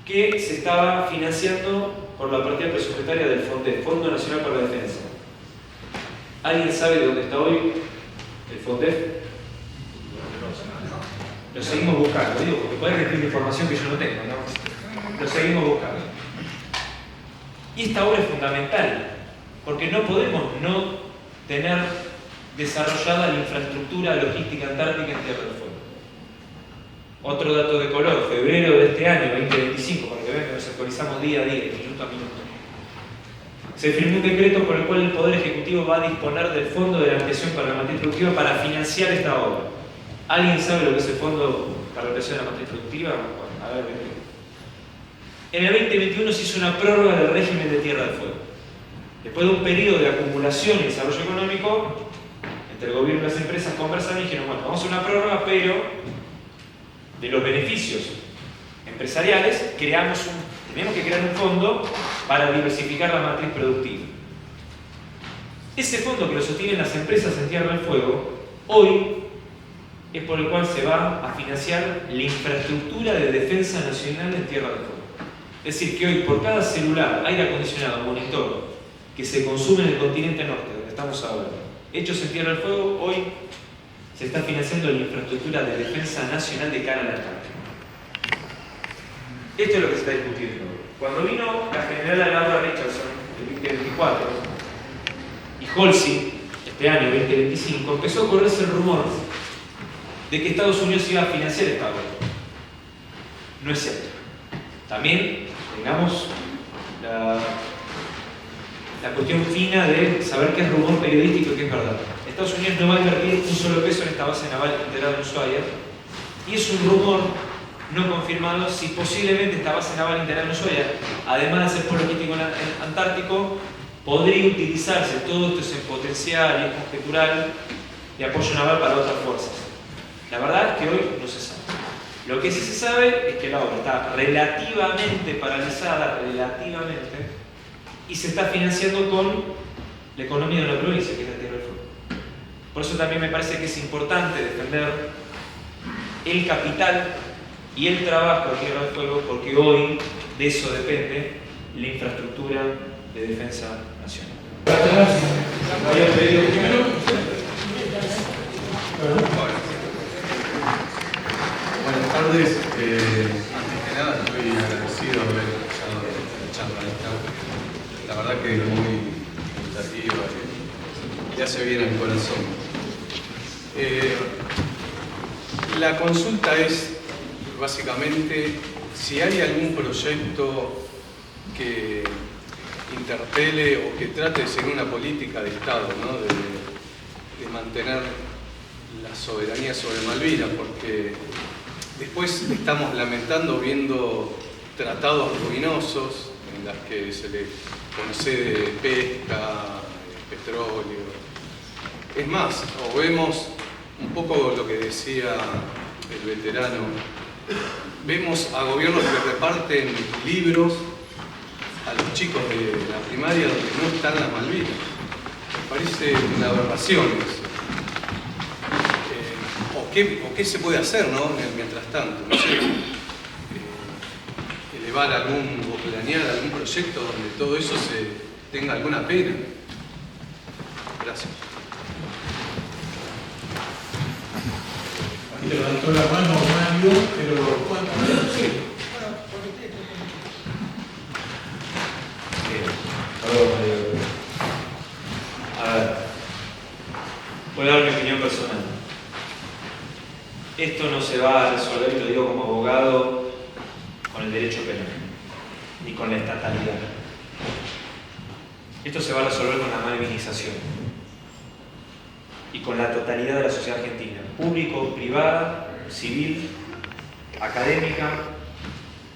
que se estaba financiando por la partida presupuestaria del FONDEF, Fondo Nacional para la Defensa. ¿Alguien sabe de dónde está hoy el FONDEF? Lo seguimos buscando, digo, porque puede recibir información que yo no tengo, ¿no? Lo seguimos buscando. Y esta obra es fundamental, porque no podemos no tener desarrollada la infraestructura logística antártica en Tierra del Fuego. Otro dato de color, febrero de este año, 2025, para que vean que nos actualizamos día a día, minuto a minuto. Se firmó un decreto por el cual el Poder Ejecutivo va a disponer del Fondo de la Ampliación para la Matriz Productiva para financiar esta obra. ¿Alguien sabe lo que es el Fondo para la Ampliación de la Matriz Productiva? Bueno, a ver, en el 2021 se hizo una prórroga del régimen de Tierra del Fuego. Después de un periodo de acumulación y desarrollo económico, entre el gobierno y las empresas conversaron y dijeron, bueno, vamos a hacer una prórroga, pero de los beneficios empresariales tenemos que crear un fondo para diversificar la matriz productiva. Ese fondo que lo sostienen las empresas en Tierra del Fuego, hoy es por el cual se va a financiar la infraestructura de defensa nacional en Tierra del Fuego. Es decir, que hoy por cada celular, aire acondicionado, monitor, que se consume en el continente norte, donde estamos ahora, hechos en Tierra del Fuego, hoy se está financiando la infraestructura de defensa nacional de cara a la Antártida. Esto es lo que se está discutiendo. Cuando vino la general Laura Richardson, el 2024, y Halsey, este año 2025, empezó a correrse el rumor de que Estados Unidos iba a financiar esta obra. No es cierto. También tengamos la cuestión fina de saber qué es rumor periodístico y qué es verdad. Estados Unidos no va a invertir un solo peso en esta base naval integrada en Ushuaia, y es un rumor no confirmado si posiblemente esta base naval integrada en Ushuaia, además de ser polo logístico antártico, podría utilizarse, todo esto es en potencial y es conjetural, de apoyo naval para otras fuerzas. La verdad es que hoy no se sabe. Lo que sí se sabe es que la obra está relativamente paralizada, y se está financiando con la economía de la provincia, que es la Tierra del Fuego. Por eso también me parece que es importante defender el capital y el trabajo de Tierra del Fuego, porque hoy de eso depende la infraestructura de defensa nacional. Buenas tardes. Antes que nada estoy agradecido de haber escuchado la charla esta. La verdad que es muy meditativa y hace bien al corazón. La consulta es básicamente si hay algún proyecto que interpele o que trate de seguir una política de Estado, ¿no? de mantener la soberanía sobre Malvinas, porque después estamos lamentando viendo tratados ruinosos en los que se le concede pesca, petróleo. Es más, o vemos un poco lo que decía el veterano, vemos a gobiernos que reparten libros a los chicos de la primaria donde no están las Malvinas. Me parece una aberración eso. ¿O qué se puede hacer, ¿no? Mientras tanto? No sé, elevar o planear algún proyecto donde todo eso tenga alguna pena. Gracias. Ahí levantó la mano Mario, pero ¿cuánto? Sí. A ver, voy a dar mi opinión personal. Esto no se va a resolver, y lo digo como abogado, con el derecho penal, ni con la estatalidad. Esto se va a resolver con la malvinización y con la totalidad de la sociedad argentina, público, privada, civil, académica,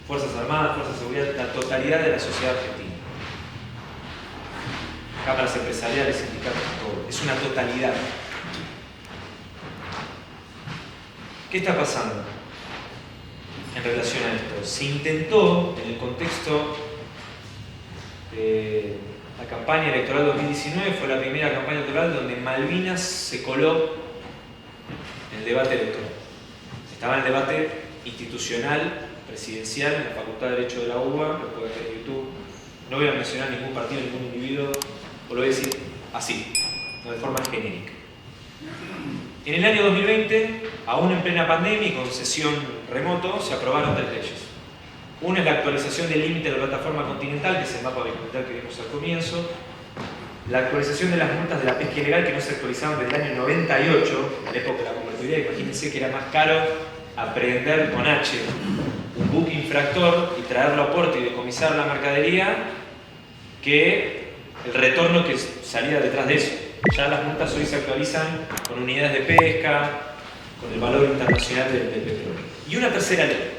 Fuerzas Armadas, Fuerzas de Seguridad, la totalidad de la sociedad argentina. Cámaras empresariales, sindicatos, todo. Es una totalidad. ¿Qué está pasando en relación a esto? Se intentó, en el contexto de la campaña electoral 2019, fue la primera campaña electoral donde Malvinas se coló en el debate electoral. Estaba en el debate institucional, presidencial, en la Facultad de Derecho de la UBA, lo pueden ver en YouTube. No voy a mencionar ningún partido, ningún individuo, o lo voy a decir así, no de forma genérica. En el año 2020, aún en plena pandemia y con sesión remoto, se aprobaron 3 leyes. Una es la actualización del límite de la plataforma continental, que es el mapa continental que vimos al comienzo. La actualización de las multas de la pesca ilegal, que no se actualizaban desde el año 98, en la época de la convertibilidad. Imagínense que era más caro aprehendar con H un buque infractor y traerlo a puerto y decomisar la mercadería que el retorno que salía detrás de eso. Ya las multas hoy se actualizan con unidades de pesca, con el valor internacional del petróleo. Y una tercera ley,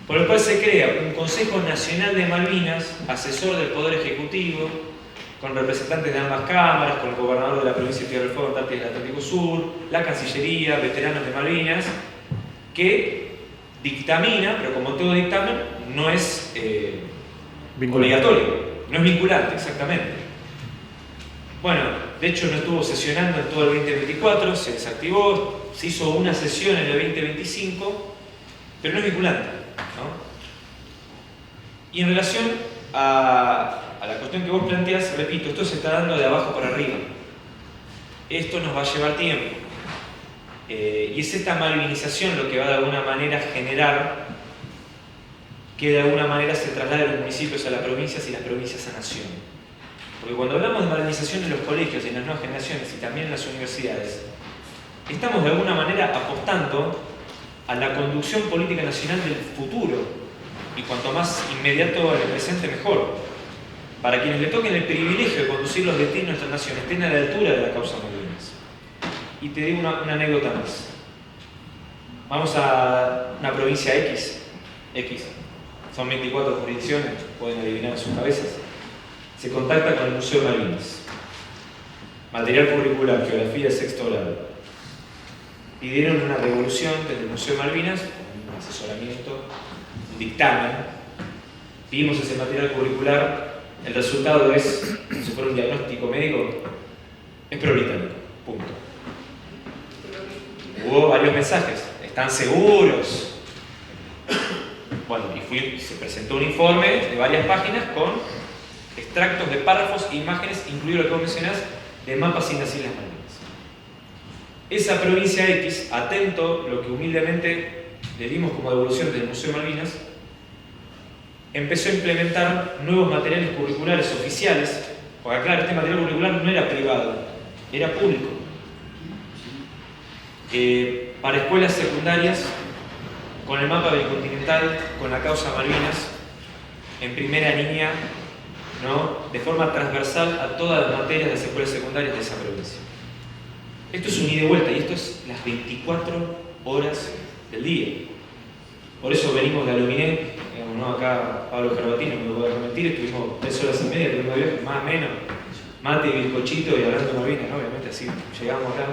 por el cual se crea un Consejo Nacional de Malvinas, asesor del Poder Ejecutivo, con representantes de ambas cámaras, con el gobernador de la provincia de Tierra del Fuego, Antártida y del Atlántico Sur, la Cancillería, veteranos de Malvinas, que dictamina, pero como todo dictamen, no es obligatorio, no es vinculante, exactamente. Bueno, de hecho no estuvo sesionando en todo el 2024, se desactivó, se hizo una sesión en el 2025, pero no es vinculante, ¿no? Y en relación a la cuestión que vos planteás, repito, esto se está dando de abajo para arriba. Esto nos va a llevar tiempo. Y es esta malvinización lo que va de alguna manera a generar que de alguna manera se traslade los municipios a las provincias y las provincias a nación. Porque cuando hablamos de malvinización en los colegios y en las nuevas generaciones y también en las universidades, estamos de alguna manera apostando a la conducción política nacional del futuro, y cuanto más inmediato en el presente mejor, para quienes le toquen el privilegio de conducir los destinos de nuestra nación, estén a la altura de la causa Malvinas. Y te digo una anécdota más. Vamos a una provincia X, son 24 jurisdicciones, pueden adivinar en sus cabezas. Se contacta con el Museo Malvinas. Material curricular, geografía, sexto grado. Pidieron una devolución desde el Museo Malvinas, un asesoramiento, un dictamen. Vimos ese material curricular, el resultado es, como si fuera un diagnóstico médico, es pro-británico, punto. Hubo varios mensajes, ¿están seguros? Bueno, y se presentó un informe de varias páginas con extractos de párrafos e imágenes, incluido lo que vos mencionás, de mapas en las Islas Malvinas. Esa provincia X, atento lo que humildemente le dimos como devolución del Museo Malvinas, empezó a implementar nuevos materiales curriculares oficiales, porque claro, este material curricular no era privado, era público. Para escuelas secundarias, con el mapa del continental, con la causa Malvinas, en primera línea ¿no?, de forma transversal a todas las materias de las escuelas secundarias de esa provincia. Esto es un ida y vuelta, y esto es las 24 horas del día. Por eso venimos de Aluminé, digamos, ¿no? Acá Pablo Gerbatino, no me voy a mentir, estuvimos 3 horas y media, tuvimos viaje, más o menos, mate y bizcochito y hablando de Malvinas, ¿no? Obviamente así llegamos acá.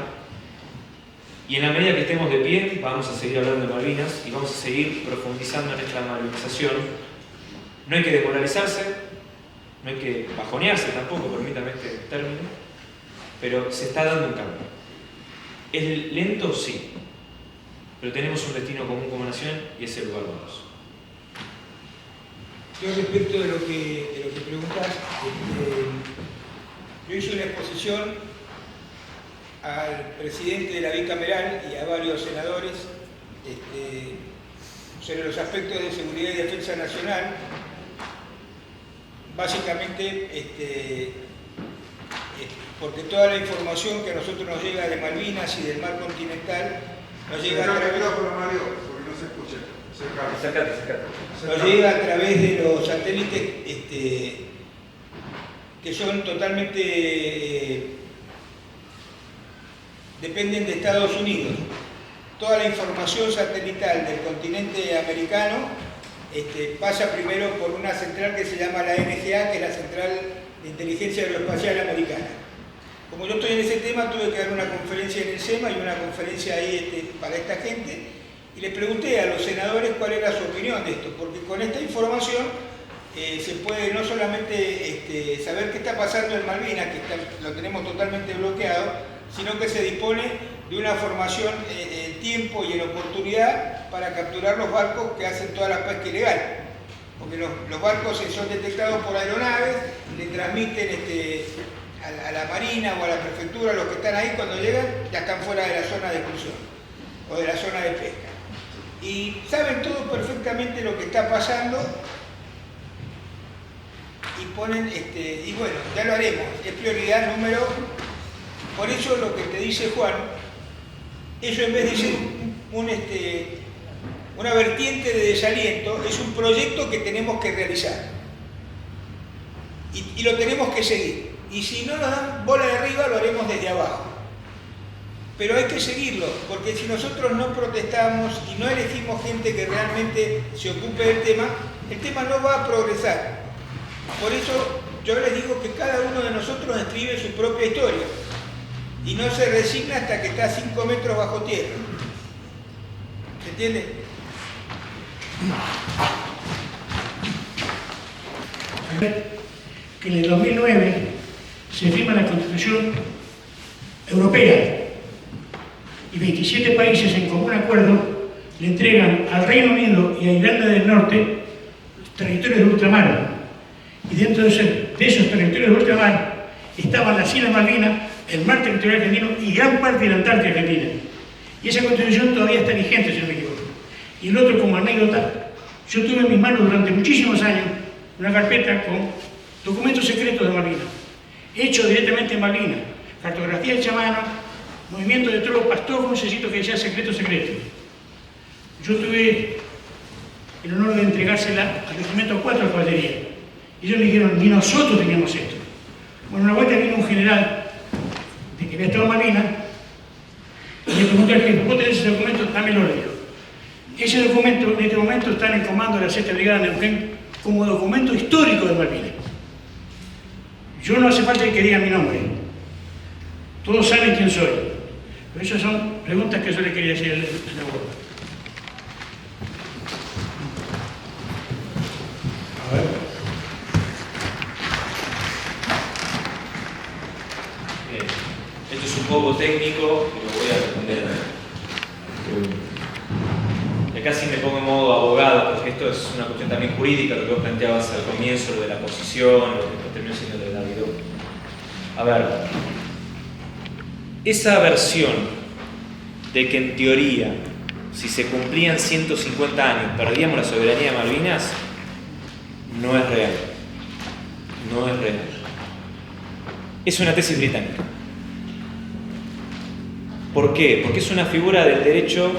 Y en la medida que estemos de pie, vamos a seguir hablando de Malvinas y vamos a seguir profundizando en esta malvinización. No hay que desmoralizarse, no hay que bajonearse tampoco, permítame este término, pero se está dando un cambio. ¿Es lento? Sí, pero tenemos un destino común como nación y ese lugar vamos. Yo respecto de lo que preguntas, yo hice una exposición al presidente de la bicameral y a varios senadores sobre los aspectos de seguridad y defensa nacional. Básicamente porque toda la información que a nosotros nos llega de Malvinas y del mar continental nos llega a través de los satélites que son totalmente dependen de Estados Unidos. Toda la información satelital del continente americano pasa primero por una central que se llama la NGA, que es la Central de Inteligencia Aeroespacial Americana. Como yo estoy en ese tema, tuve que dar una conferencia en el SEMA y una conferencia ahí para esta gente, y les pregunté a los senadores cuál era su opinión de esto, porque con esta información se puede no solamente saber qué está pasando en Malvinas, que lo tenemos totalmente bloqueado, sino que se dispone de una formación en tiempo y en oportunidad para capturar los barcos que hacen toda la pesca ilegal. Porque los barcos son detectados por aeronaves, le transmiten a la marina o a la prefectura, los que están ahí, cuando llegan ya están fuera de la zona de exclusión o de la zona de pesca. Y saben todos perfectamente lo que está pasando y ponen, y bueno, ya lo haremos, es prioridad número. Por eso lo que te dice Juan, eso en vez de ser una vertiente de desaliento, es un proyecto que tenemos que realizar. Y lo tenemos que seguir. Y si no nos dan bola de arriba, lo haremos desde abajo. Pero hay que seguirlo, porque si nosotros no protestamos y no elegimos gente que realmente se ocupe del tema, el tema no va a progresar. Por eso yo les digo que cada uno de nosotros escribe su propia historia. Y no se resigna hasta que está a 5 metros bajo tierra. ¿Se entiende? Que en el 2009 se firma la Constitución Europea y 27 países en común acuerdo le entregan al Reino Unido y a Irlanda del Norte territorios de ultramar. Y dentro de esos territorios de ultramar estaban las Islas Malvinas, el mar territorial argentino y gran parte de la Antártida Argentina. Y esa constitución todavía está vigente, si no me equivoco. Y el otro, como anécdota, yo tuve en mis manos durante muchísimos años una carpeta con documentos secretos de Malvinas, hechos directamente en Malvinas, cartografía hecha a mano, movimiento de tropas, todo un necesito que sea secreto. Yo tuve el honor de entregársela al regimiento 4 de caballería. Y ellos me dijeron, ni nosotros teníamos esto. Bueno, una vuelta vino un general de que había estado en Malvinas y le preguntó al jefe, ¿vos tenés ese documento? Dámelo, le dijo. Ese documento en este momento está en el comando de la 6ª Brigada de Neuquén como documento histórico de Malvinas. Yo no hace falta que digan mi nombre. Todos saben quién soy. Pero esas son preguntas que yo le quería hacer al abogado. A ver. Bien. Esto es un poco técnico, pero voy a responder. Y acá sí me pongo en modo abogado, porque esto es una cuestión también jurídica, lo que vos planteabas al comienzo, lo de la posición, lo que terminó siendo de David. A ver, esa versión de que en teoría, si se cumplían 150 años, perdíamos la soberanía de Malvinas, no es real. No es real. Es una tesis británica. ¿Por qué? Porque es una figura del derecho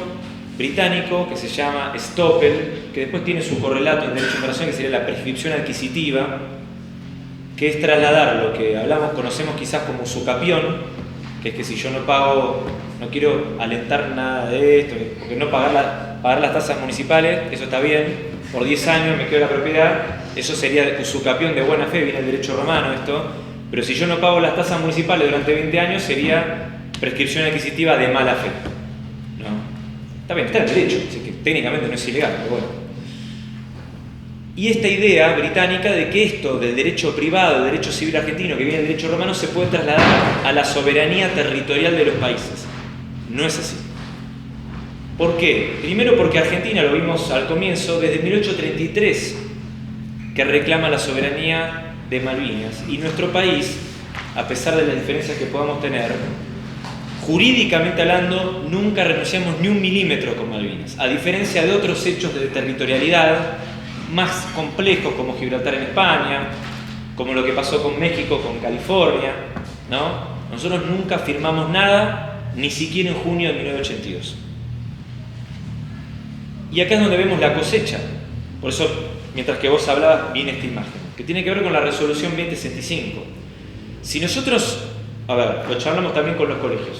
británico que se llama Stoppel, que después tiene su correlato en derecho internacional, que sería la prescripción adquisitiva, que es trasladar lo que conocemos quizás como usucapión, que es que si yo no pago, no quiero alentar nada de esto, porque no pagar las tasas municipales, eso está bien, por 10 años me quedo la propiedad, eso sería usucapión de buena fe, viene el derecho romano esto, pero si yo no pago las tasas municipales durante 20 años sería prescripción adquisitiva de mala fe. ¿No? Está bien, está en el derecho, así que técnicamente no es ilegal, pero bueno. Y esta idea británica de que esto del derecho privado, del derecho civil argentino que viene del derecho romano, se puede trasladar a la soberanía territorial de los países. No es así. ¿Por qué? Primero porque Argentina, lo vimos al comienzo, desde 1833 que reclama la soberanía de Malvinas. Y nuestro país, a pesar de las diferencias que podamos tener, jurídicamente hablando, nunca renunciamos ni un milímetro con Malvinas. A diferencia de otros hechos de territorialidad más complejos como Gibraltar en España, como lo que pasó con México, con California, ¿no? Nosotros nunca firmamos nada, ni siquiera en junio de 1982. Y acá es donde vemos la cosecha. Por eso, mientras que vos hablabas, viene esta imagen, que tiene que ver con la resolución 2065. Si nosotros, a ver, lo charlamos también con los colegios,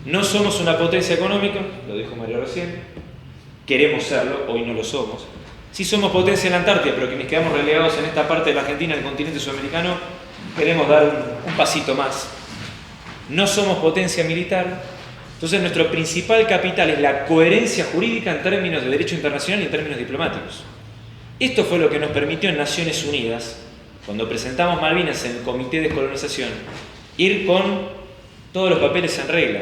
no somos una potencia económica, lo dijo Mario recién, queremos serlo, hoy no lo somos. Sí somos potencia en la Antártida, pero quienes quedamos relegados en esta parte de la Argentina, el continente sudamericano, queremos dar un pasito más. No somos potencia militar, entonces nuestro principal capital es la coherencia jurídica en términos de derecho internacional y en términos diplomáticos. Esto fue lo que nos permitió en Naciones Unidas, cuando presentamos Malvinas en el Comité de Descolonización, ir con todos los papeles en regla.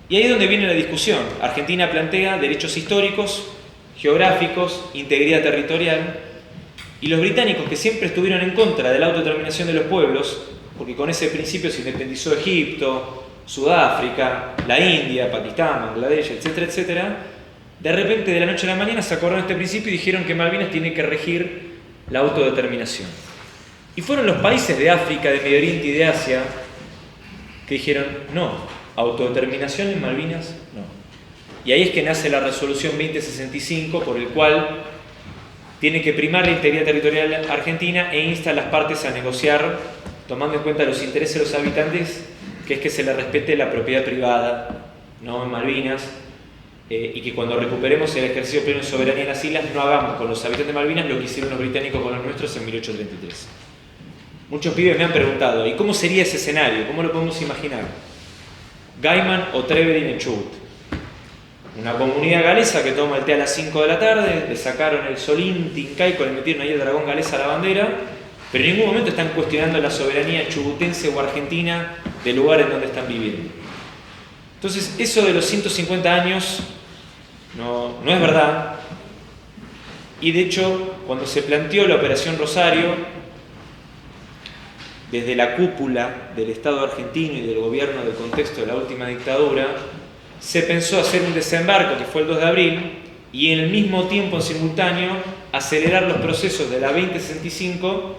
Y ahí es donde viene la discusión. Argentina plantea derechos históricos, geográficos, integridad territorial, y los británicos, que siempre estuvieron en contra de la autodeterminación de los pueblos, porque con ese principio se independizó Egipto, Sudáfrica, la India, Pakistán, Bangladesh, etcétera, etcétera, de repente de la noche a la mañana se acordaron de este principio y dijeron que Malvinas tiene que regir la autodeterminación. Y fueron los países de África, de Medio Oriente y de Asia que dijeron, no, autodeterminación en Malvinas, no. Y ahí es que nace la resolución 2065, por el cual tiene que primar la integridad territorial argentina e insta a las partes a negociar, tomando en cuenta los intereses de los habitantes, que es que se les respete la propiedad privada, ¿no?, en Malvinas, y que cuando recuperemos el ejercicio pleno de soberanía en las islas no hagamos con los habitantes de Malvinas lo que hicieron los británicos con los nuestros en 1833. Muchos pibes me han preguntado, ¿y cómo sería ese escenario? ¿Cómo lo podemos imaginar? Gaiman o Trevelyan en Chubut. Una comunidad galesa que toma el té a las 5 de la tarde, le sacaron el solín tincaico, le metieron ahí el dragón galés a la bandera, pero en ningún momento están cuestionando la soberanía chubutense o argentina del lugar en donde están viviendo. Entonces, eso de los 150 años no es verdad. Y de hecho, cuando se planteó la Operación Rosario, desde la cúpula del Estado argentino y del gobierno del contexto de la última dictadura, se pensó hacer un desembarco, que fue el 2 de abril, y en el mismo tiempo, en simultáneo, acelerar los procesos de la 2065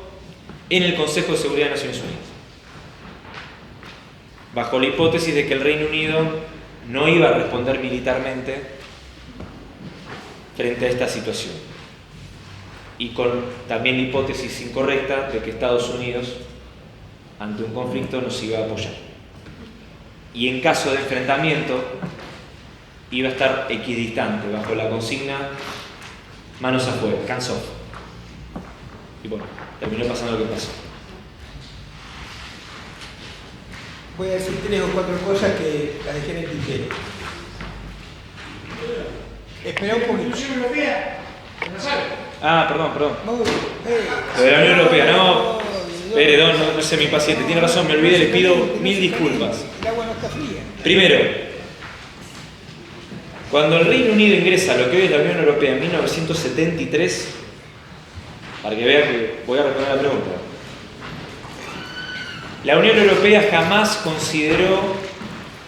en el Consejo de Seguridad de Naciones Unidas, bajo la hipótesis de que el Reino Unido no iba a responder militarmente frente a esta situación, y con también la hipótesis incorrecta de que Estados Unidos, ante un conflicto, nos iba a apoyar. Y en caso de enfrentamiento, iba a estar equidistante, bajo la consigna manos afuera, hands off. Y bueno, terminó pasando lo que pasó. Voy a decir 3 o 4 cosas que las dejé en el tintero. Espera un poquito. Ah, perdón. Lo de la Unión Europea, no. Perdón, no sé mi paciente, tiene razón, me olvidé, le pido 1000 disculpas. El agua no está fría. Primero, cuando el Reino Unido ingresa a lo que hoy es la Unión Europea en 1973, para que vean que voy a responder la pregunta, la Unión Europea jamás consideró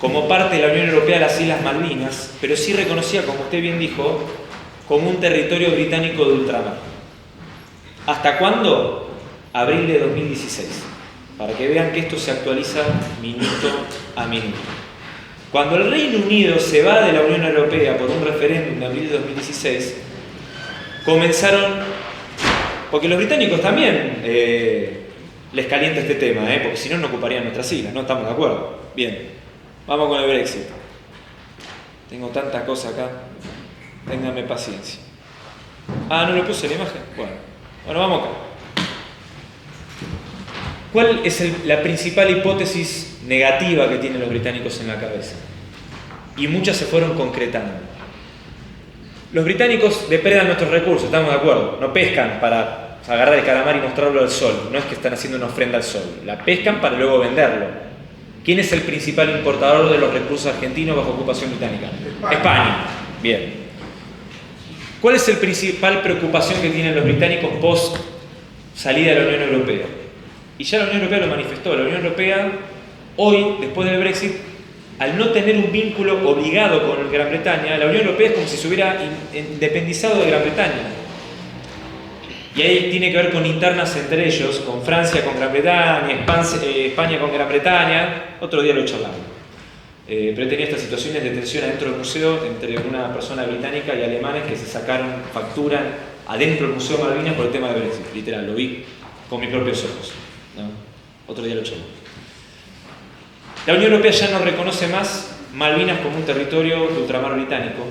como parte de la Unión Europea las Islas Malvinas, pero sí reconocía, como usted bien dijo, como un territorio británico de ultramar. ¿Hasta cuándo? Abril de 2016, para que vean que esto se actualiza minuto a minuto. Cuando el Reino Unido se va de la Unión Europea por un referéndum de abril de 2016, comenzaron Porque los británicos también les calienta este tema, porque si no, no ocuparían nuestras islas, ¿no? ¿Estamos de acuerdo? Bien, vamos con el Brexit. Tengo tanta cosa acá, ténganme paciencia. Ah, ¿no le puse la imagen? Bueno, vamos acá. ¿Cuál es la principal hipótesis negativa que tienen los británicos en la cabeza? Y muchas se fueron concretando. Los británicos depredan nuestros recursos, estamos de acuerdo. No pescan para agarrar el calamar y mostrarlo al sol. No es que están haciendo una ofrenda al sol. La pescan para luego venderlo. ¿Quién es el principal importador de los recursos argentinos bajo ocupación británica? España. Bien. ¿Cuál es la principal preocupación que tienen los británicos post salida de la Unión Europea? Y ya la Unión Europea lo manifestó. La Unión Europea, hoy, después del Brexit, al no tener un vínculo obligado con Gran Bretaña, la Unión Europea es como si se hubiera independizado de Gran Bretaña. Y ahí tiene que ver con internas entre ellos, con Francia con Gran Bretaña, España con Gran Bretaña. Otro día lo charlamos. Pero tenía estas situaciones de tensión adentro del museo entre una persona británica y alemanes que se sacaron factura adentro del Museo Malvinas por el tema de Brexit. Literal, lo vi con mis propios ojos, ¿no? Otro día lo charlamos. La Unión Europea ya no reconoce más Malvinas como un territorio de ultramar británico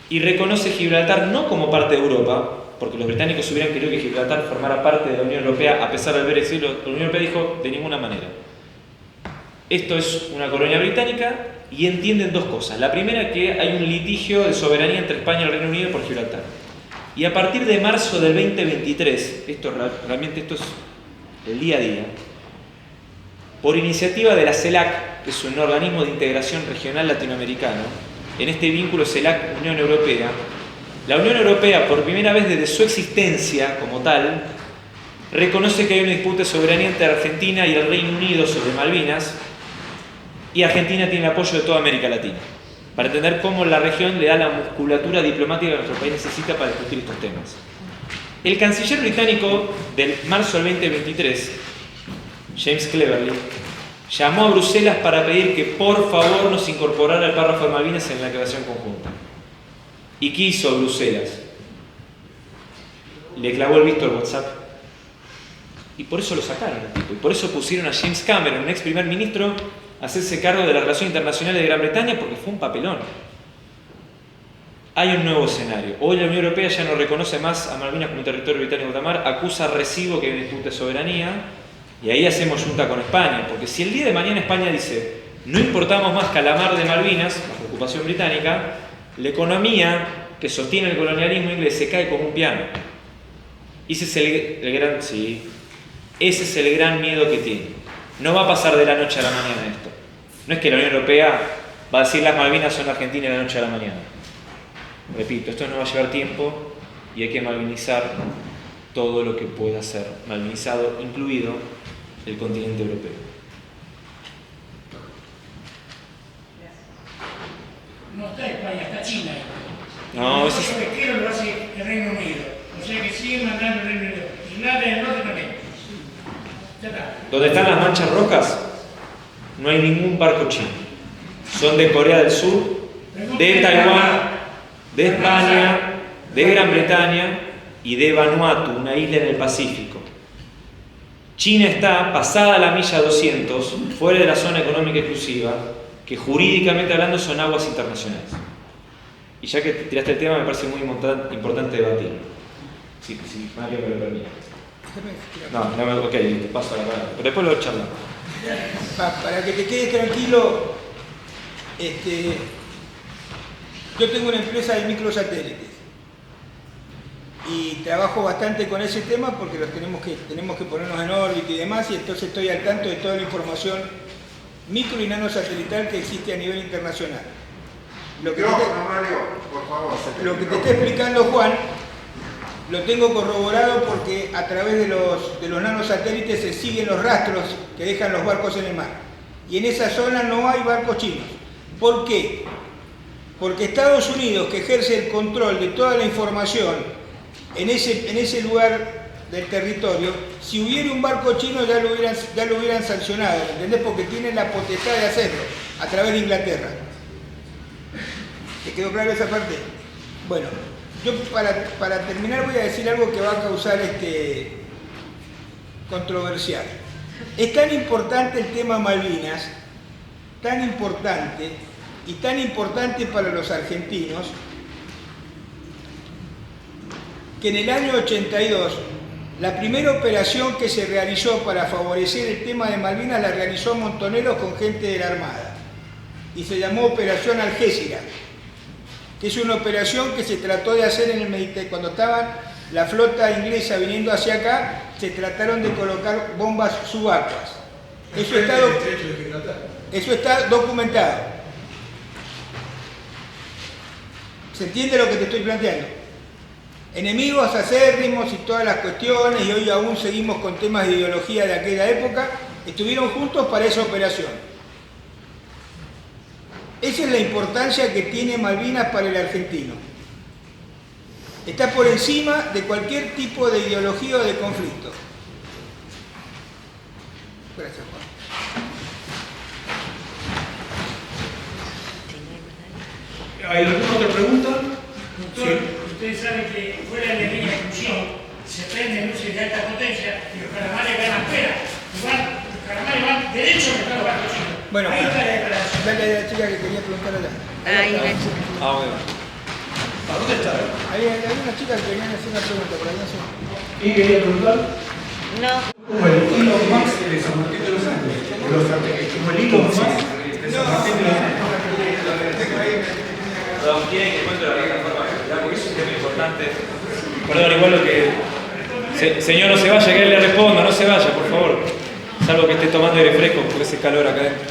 y reconoce Gibraltar no como parte de Europa, porque los británicos hubieran querido que Gibraltar formara parte de la Unión Europea a pesar del Brexit. La Unión Europea dijo de ninguna manera. Esto es una colonia británica y entienden dos cosas. La primera, que hay un litigio de soberanía entre España y el Reino Unido por Gibraltar. Y a partir de marzo del 2023, realmente esto es el día a día, por iniciativa de la CELAC, que es un organismo de integración regional latinoamericano, en este vínculo CELAC-Unión Europea, la Unión Europea, por primera vez desde su existencia como tal, reconoce que hay una disputa de soberanía entre Argentina y el Reino Unido sobre Malvinas, y Argentina tiene el apoyo de toda América Latina, para entender cómo la región le da la musculatura diplomática que nuestro país necesita para discutir estos temas. El canciller británico del marzo del 2023, James Cleverly, llamó a Bruselas para pedir que por favor nos incorporara el párrafo de Malvinas en la declaración conjunta. ¿Y qué hizo Bruselas? Le clavó el visto al WhatsApp. Y por eso lo sacaron el tipo. Y por eso pusieron a James Cameron, un ex primer ministro, a hacerse cargo de las relaciones internacionales de Gran Bretaña, porque fue un papelón. Hay un nuevo escenario. Hoy la Unión Europea ya no reconoce más a Malvinas como un territorio británico de ultramar, acusa a recibo que hay una disputa de soberanía, y ahí hacemos junta con España. Porque si el día de mañana España dice no importamos más calamar de Malvinas, bajo ocupación británica, la economía que sostiene el colonialismo inglés se cae como un piano. Ese es ese es el gran miedo que tiene. No va a pasar de la noche a la mañana esto. No es que la Unión Europea va a decir las Malvinas son Argentina de la noche a la mañana. Repito, esto no va a llevar tiempo y hay que malvinizar todo lo que pueda ser malvinizado, incluido el continente europeo. No está España, está China. No, eso es... pesquero lo hace el Reino Unido. O sea que siguen mandando el Reino Unido. Irlanda del Norte también. Ya está. Donde están las manchas rojas, no hay ningún barco chino. Son de Corea del Sur, de Taiwán, de España, de Gran Bretaña y de Vanuatu, una isla en el Pacífico. China está pasada la milla 200, fuera de la zona económica exclusiva, que jurídicamente hablando son aguas internacionales. Y ya que tiraste el tema, me parece muy importante debatir. Si Mario me lo permite. No, ok, te paso la palabra. Pero después lo charlamos. Para que te quedes tranquilo, yo tengo una empresa de microsatélites y trabajo bastante con ese tema porque los tenemos que ponernos en órbita y demás, y entonces estoy al tanto de toda la información micro y nanosatelital que existe a nivel internacional. Lo que te está explicando Juan lo tengo corroborado porque a través de los nanosatélites se siguen los rastros que dejan los barcos en el mar. Y en esa zona no hay barcos chinos. ¿Por qué? Porque Estados Unidos, que ejerce el control de toda la información en ese lugar del territorio, si hubiera un barco chino ya lo hubieran sancionado, ¿entendés? Porque tienen la potestad de hacerlo a través de Inglaterra. ¿Te quedó claro esa parte? Bueno, Yo para terminar voy a decir algo que va a causar controversial. Es tan importante el tema Malvinas, tan importante y tan importante para los argentinos, que en el año 82 la primera operación que se realizó para favorecer el tema de Malvinas la realizó Montoneros con gente de la Armada y se llamó Operación Algésiras, que es una operación que se trató de hacer en el Mediterráneo. Cuando estaba la flota inglesa viniendo hacia acá, se trataron de colocar bombas subacuas. Eso está documentado. ¿Se entiende lo que te estoy planteando? Enemigos acérrimos y todas las cuestiones, y hoy aún seguimos con temas de ideología de aquella época, estuvieron juntos para esa operación. Esa es la importancia que tiene Malvinas para el argentino. Está por encima de cualquier tipo de ideología o de conflicto. Gracias, Juan. ¿Hay alguna otra pregunta? Doctor, ustedes saben que fuera de la línea de exclusión se prenden luces de alta potencia y los calamares van afuera. Los calamares van derecho a los barcos chicos. Bueno, ahí está la declaración. dale a la chica que quería preguntar allá. Ahí la chica. Bueno. ¿A dónde está? Hay una chica que quería hacer una pregunta, por ahí no sé. ¿Quién quería preguntar? No. Como el Elon Musk de San Martín de los Andes. Como el Elon Musk de San Martín de los Andes. Perdón, ¿quieren que cuente la plataforma de seguridad? Porque es un tema importante. Perdón, igual lo que... señor, no se vaya, que él le responda, no se vaya, por favor. Salvo que esté tomando aire fresco, porque hace calor acá adentro.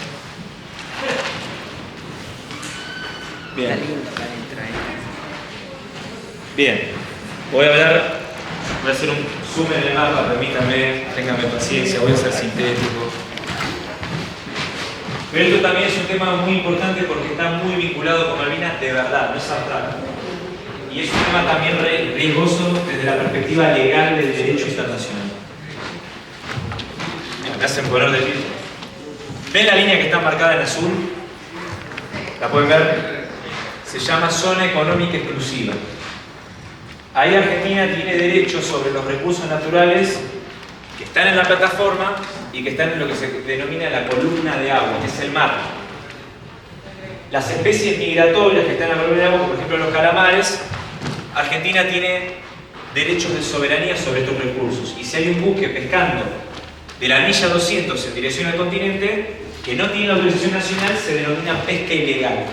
Bien. Está lindo para entrar. Bien. Voy a hacer un zoom en el mapa, permítanme, ténganme paciencia, voy a ser sintético. Pero esto también es un tema muy importante porque está muy vinculado con Malvinas de verdad, no es abstracto. Y es un tema también riesgoso desde la perspectiva legal del derecho internacional. Me hacen poner de pie. ¿Ven la línea que está marcada en azul? ¿La pueden ver? Se llama zona económica exclusiva. Ahí Argentina tiene derecho sobre los recursos naturales que están en la plataforma y que están en lo que se denomina la columna de agua, que es el mar. Las especies migratorias que están en la columna de agua, por ejemplo los calamares, Argentina tiene derechos de soberanía sobre estos recursos. Y si hay un buque pescando de la milla 200 en dirección al continente, que no tiene la autorización nacional, se denomina pesca ilegal.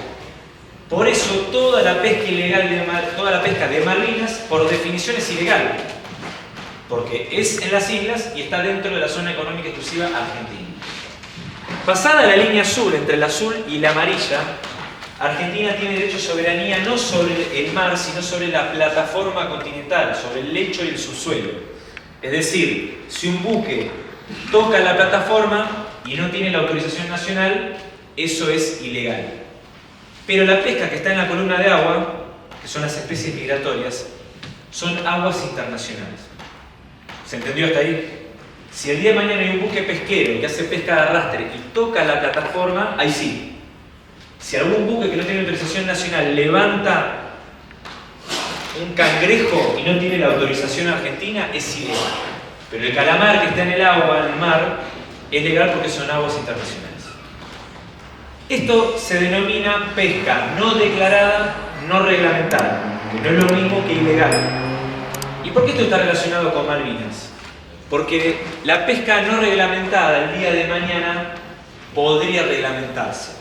Por eso toda la pesca ilegal, toda la pesca de Malvinas, por definición es ilegal. Porque es en las islas y está dentro de la zona económica exclusiva argentina. Pasada la línea azul, entre el azul y la amarilla, Argentina tiene derecho a soberanía no sobre el mar, sino sobre la plataforma continental, sobre el lecho y el subsuelo. Es decir, si un buque toca la plataforma y no tiene la autorización nacional, eso es ilegal. Pero la pesca que está en la columna de agua, que son las especies migratorias, son aguas internacionales. ¿Se entendió hasta ahí? Si el día de mañana hay un buque pesquero que hace pesca de arrastre y toca la plataforma, ahí sí. Si algún buque que no tiene autorización nacional levanta un cangrejo y no tiene la autorización argentina, es ilegal. Pero el calamar que está en el agua, en el mar, es legal porque son aguas internacionales. Esto se denomina pesca no declarada, no reglamentada, que no es lo mismo que ilegal. ¿Y por qué esto está relacionado con Malvinas? Porque la pesca no reglamentada el día de mañana podría reglamentarse.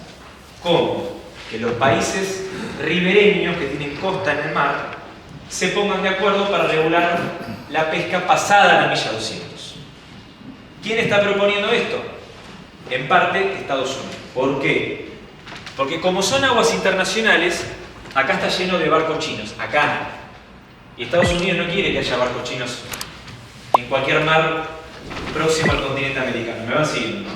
¿Cómo? Que los países ribereños que tienen costa en el mar se pongan de acuerdo para regular la pesca pasada la milla 200. ¿Quién está proponiendo esto? En parte Estados Unidos. ¿Por qué? Porque como son aguas internacionales, acá está lleno de barcos chinos, acá. Y Estados Unidos no quiere que haya barcos chinos en cualquier mar próximo al continente americano. ¿Me van siguiendo?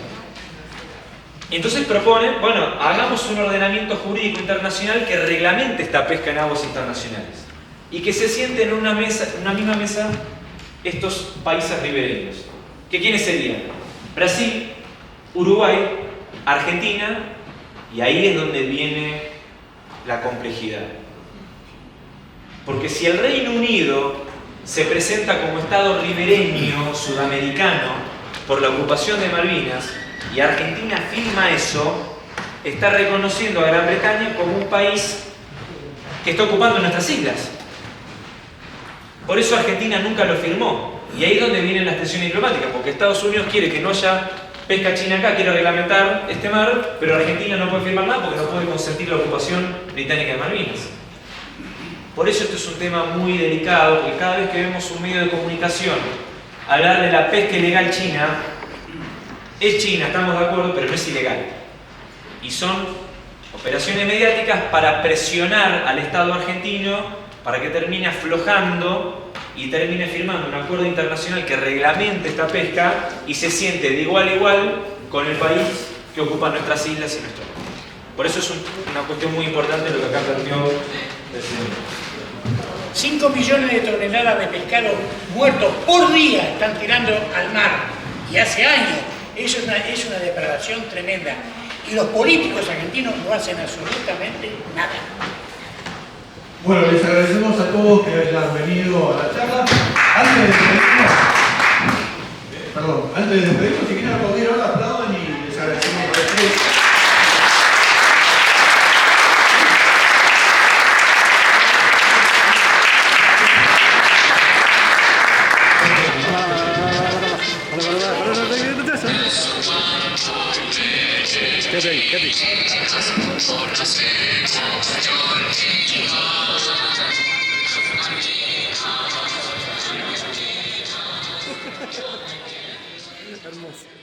Y entonces proponen, bueno, hagamos un ordenamiento jurídico internacional que reglamente esta pesca en aguas internacionales. Y que se sienten en una misma mesa estos países ribereños. ¿Que quiénes serían? Brasil, Uruguay, Argentina, y ahí es donde viene la complejidad. Porque si el Reino Unido se presenta como Estado ribereño sudamericano por la ocupación de Malvinas y Argentina firma eso, está reconociendo a Gran Bretaña como un país que está ocupando nuestras islas. Por eso Argentina nunca lo firmó. Y ahí es donde vienen las tensiones diplomáticas, porque Estados Unidos quiere que no haya pesca china acá, quiere reglamentar este mar, pero Argentina no puede firmar nada porque no puede consentir la ocupación británica de Malvinas. Por eso esto es un tema muy delicado, porque cada vez que vemos un medio de comunicación hablar de la pesca ilegal china, es China, estamos de acuerdo, pero no es ilegal. Y son operaciones mediáticas para presionar al Estado argentino para que termine aflojando y termine firmando un acuerdo internacional que reglamente esta pesca y se siente de igual a igual con el país que ocupa nuestras islas y nuestro mar. Por eso es una cuestión muy importante lo que acá planteó el señor. 5 millones de toneladas de pescado muertos por día están tirando al mar. Y hace años. Eso es una depravación tremenda. Y los políticos argentinos no hacen absolutamente nada. Bueno, les agradecemos a todos que hayan venido a la charla. Antes de despedirnos, si quieren aplaudir ahora, aplaudan y les agradecemos a ustedes. Hermoso.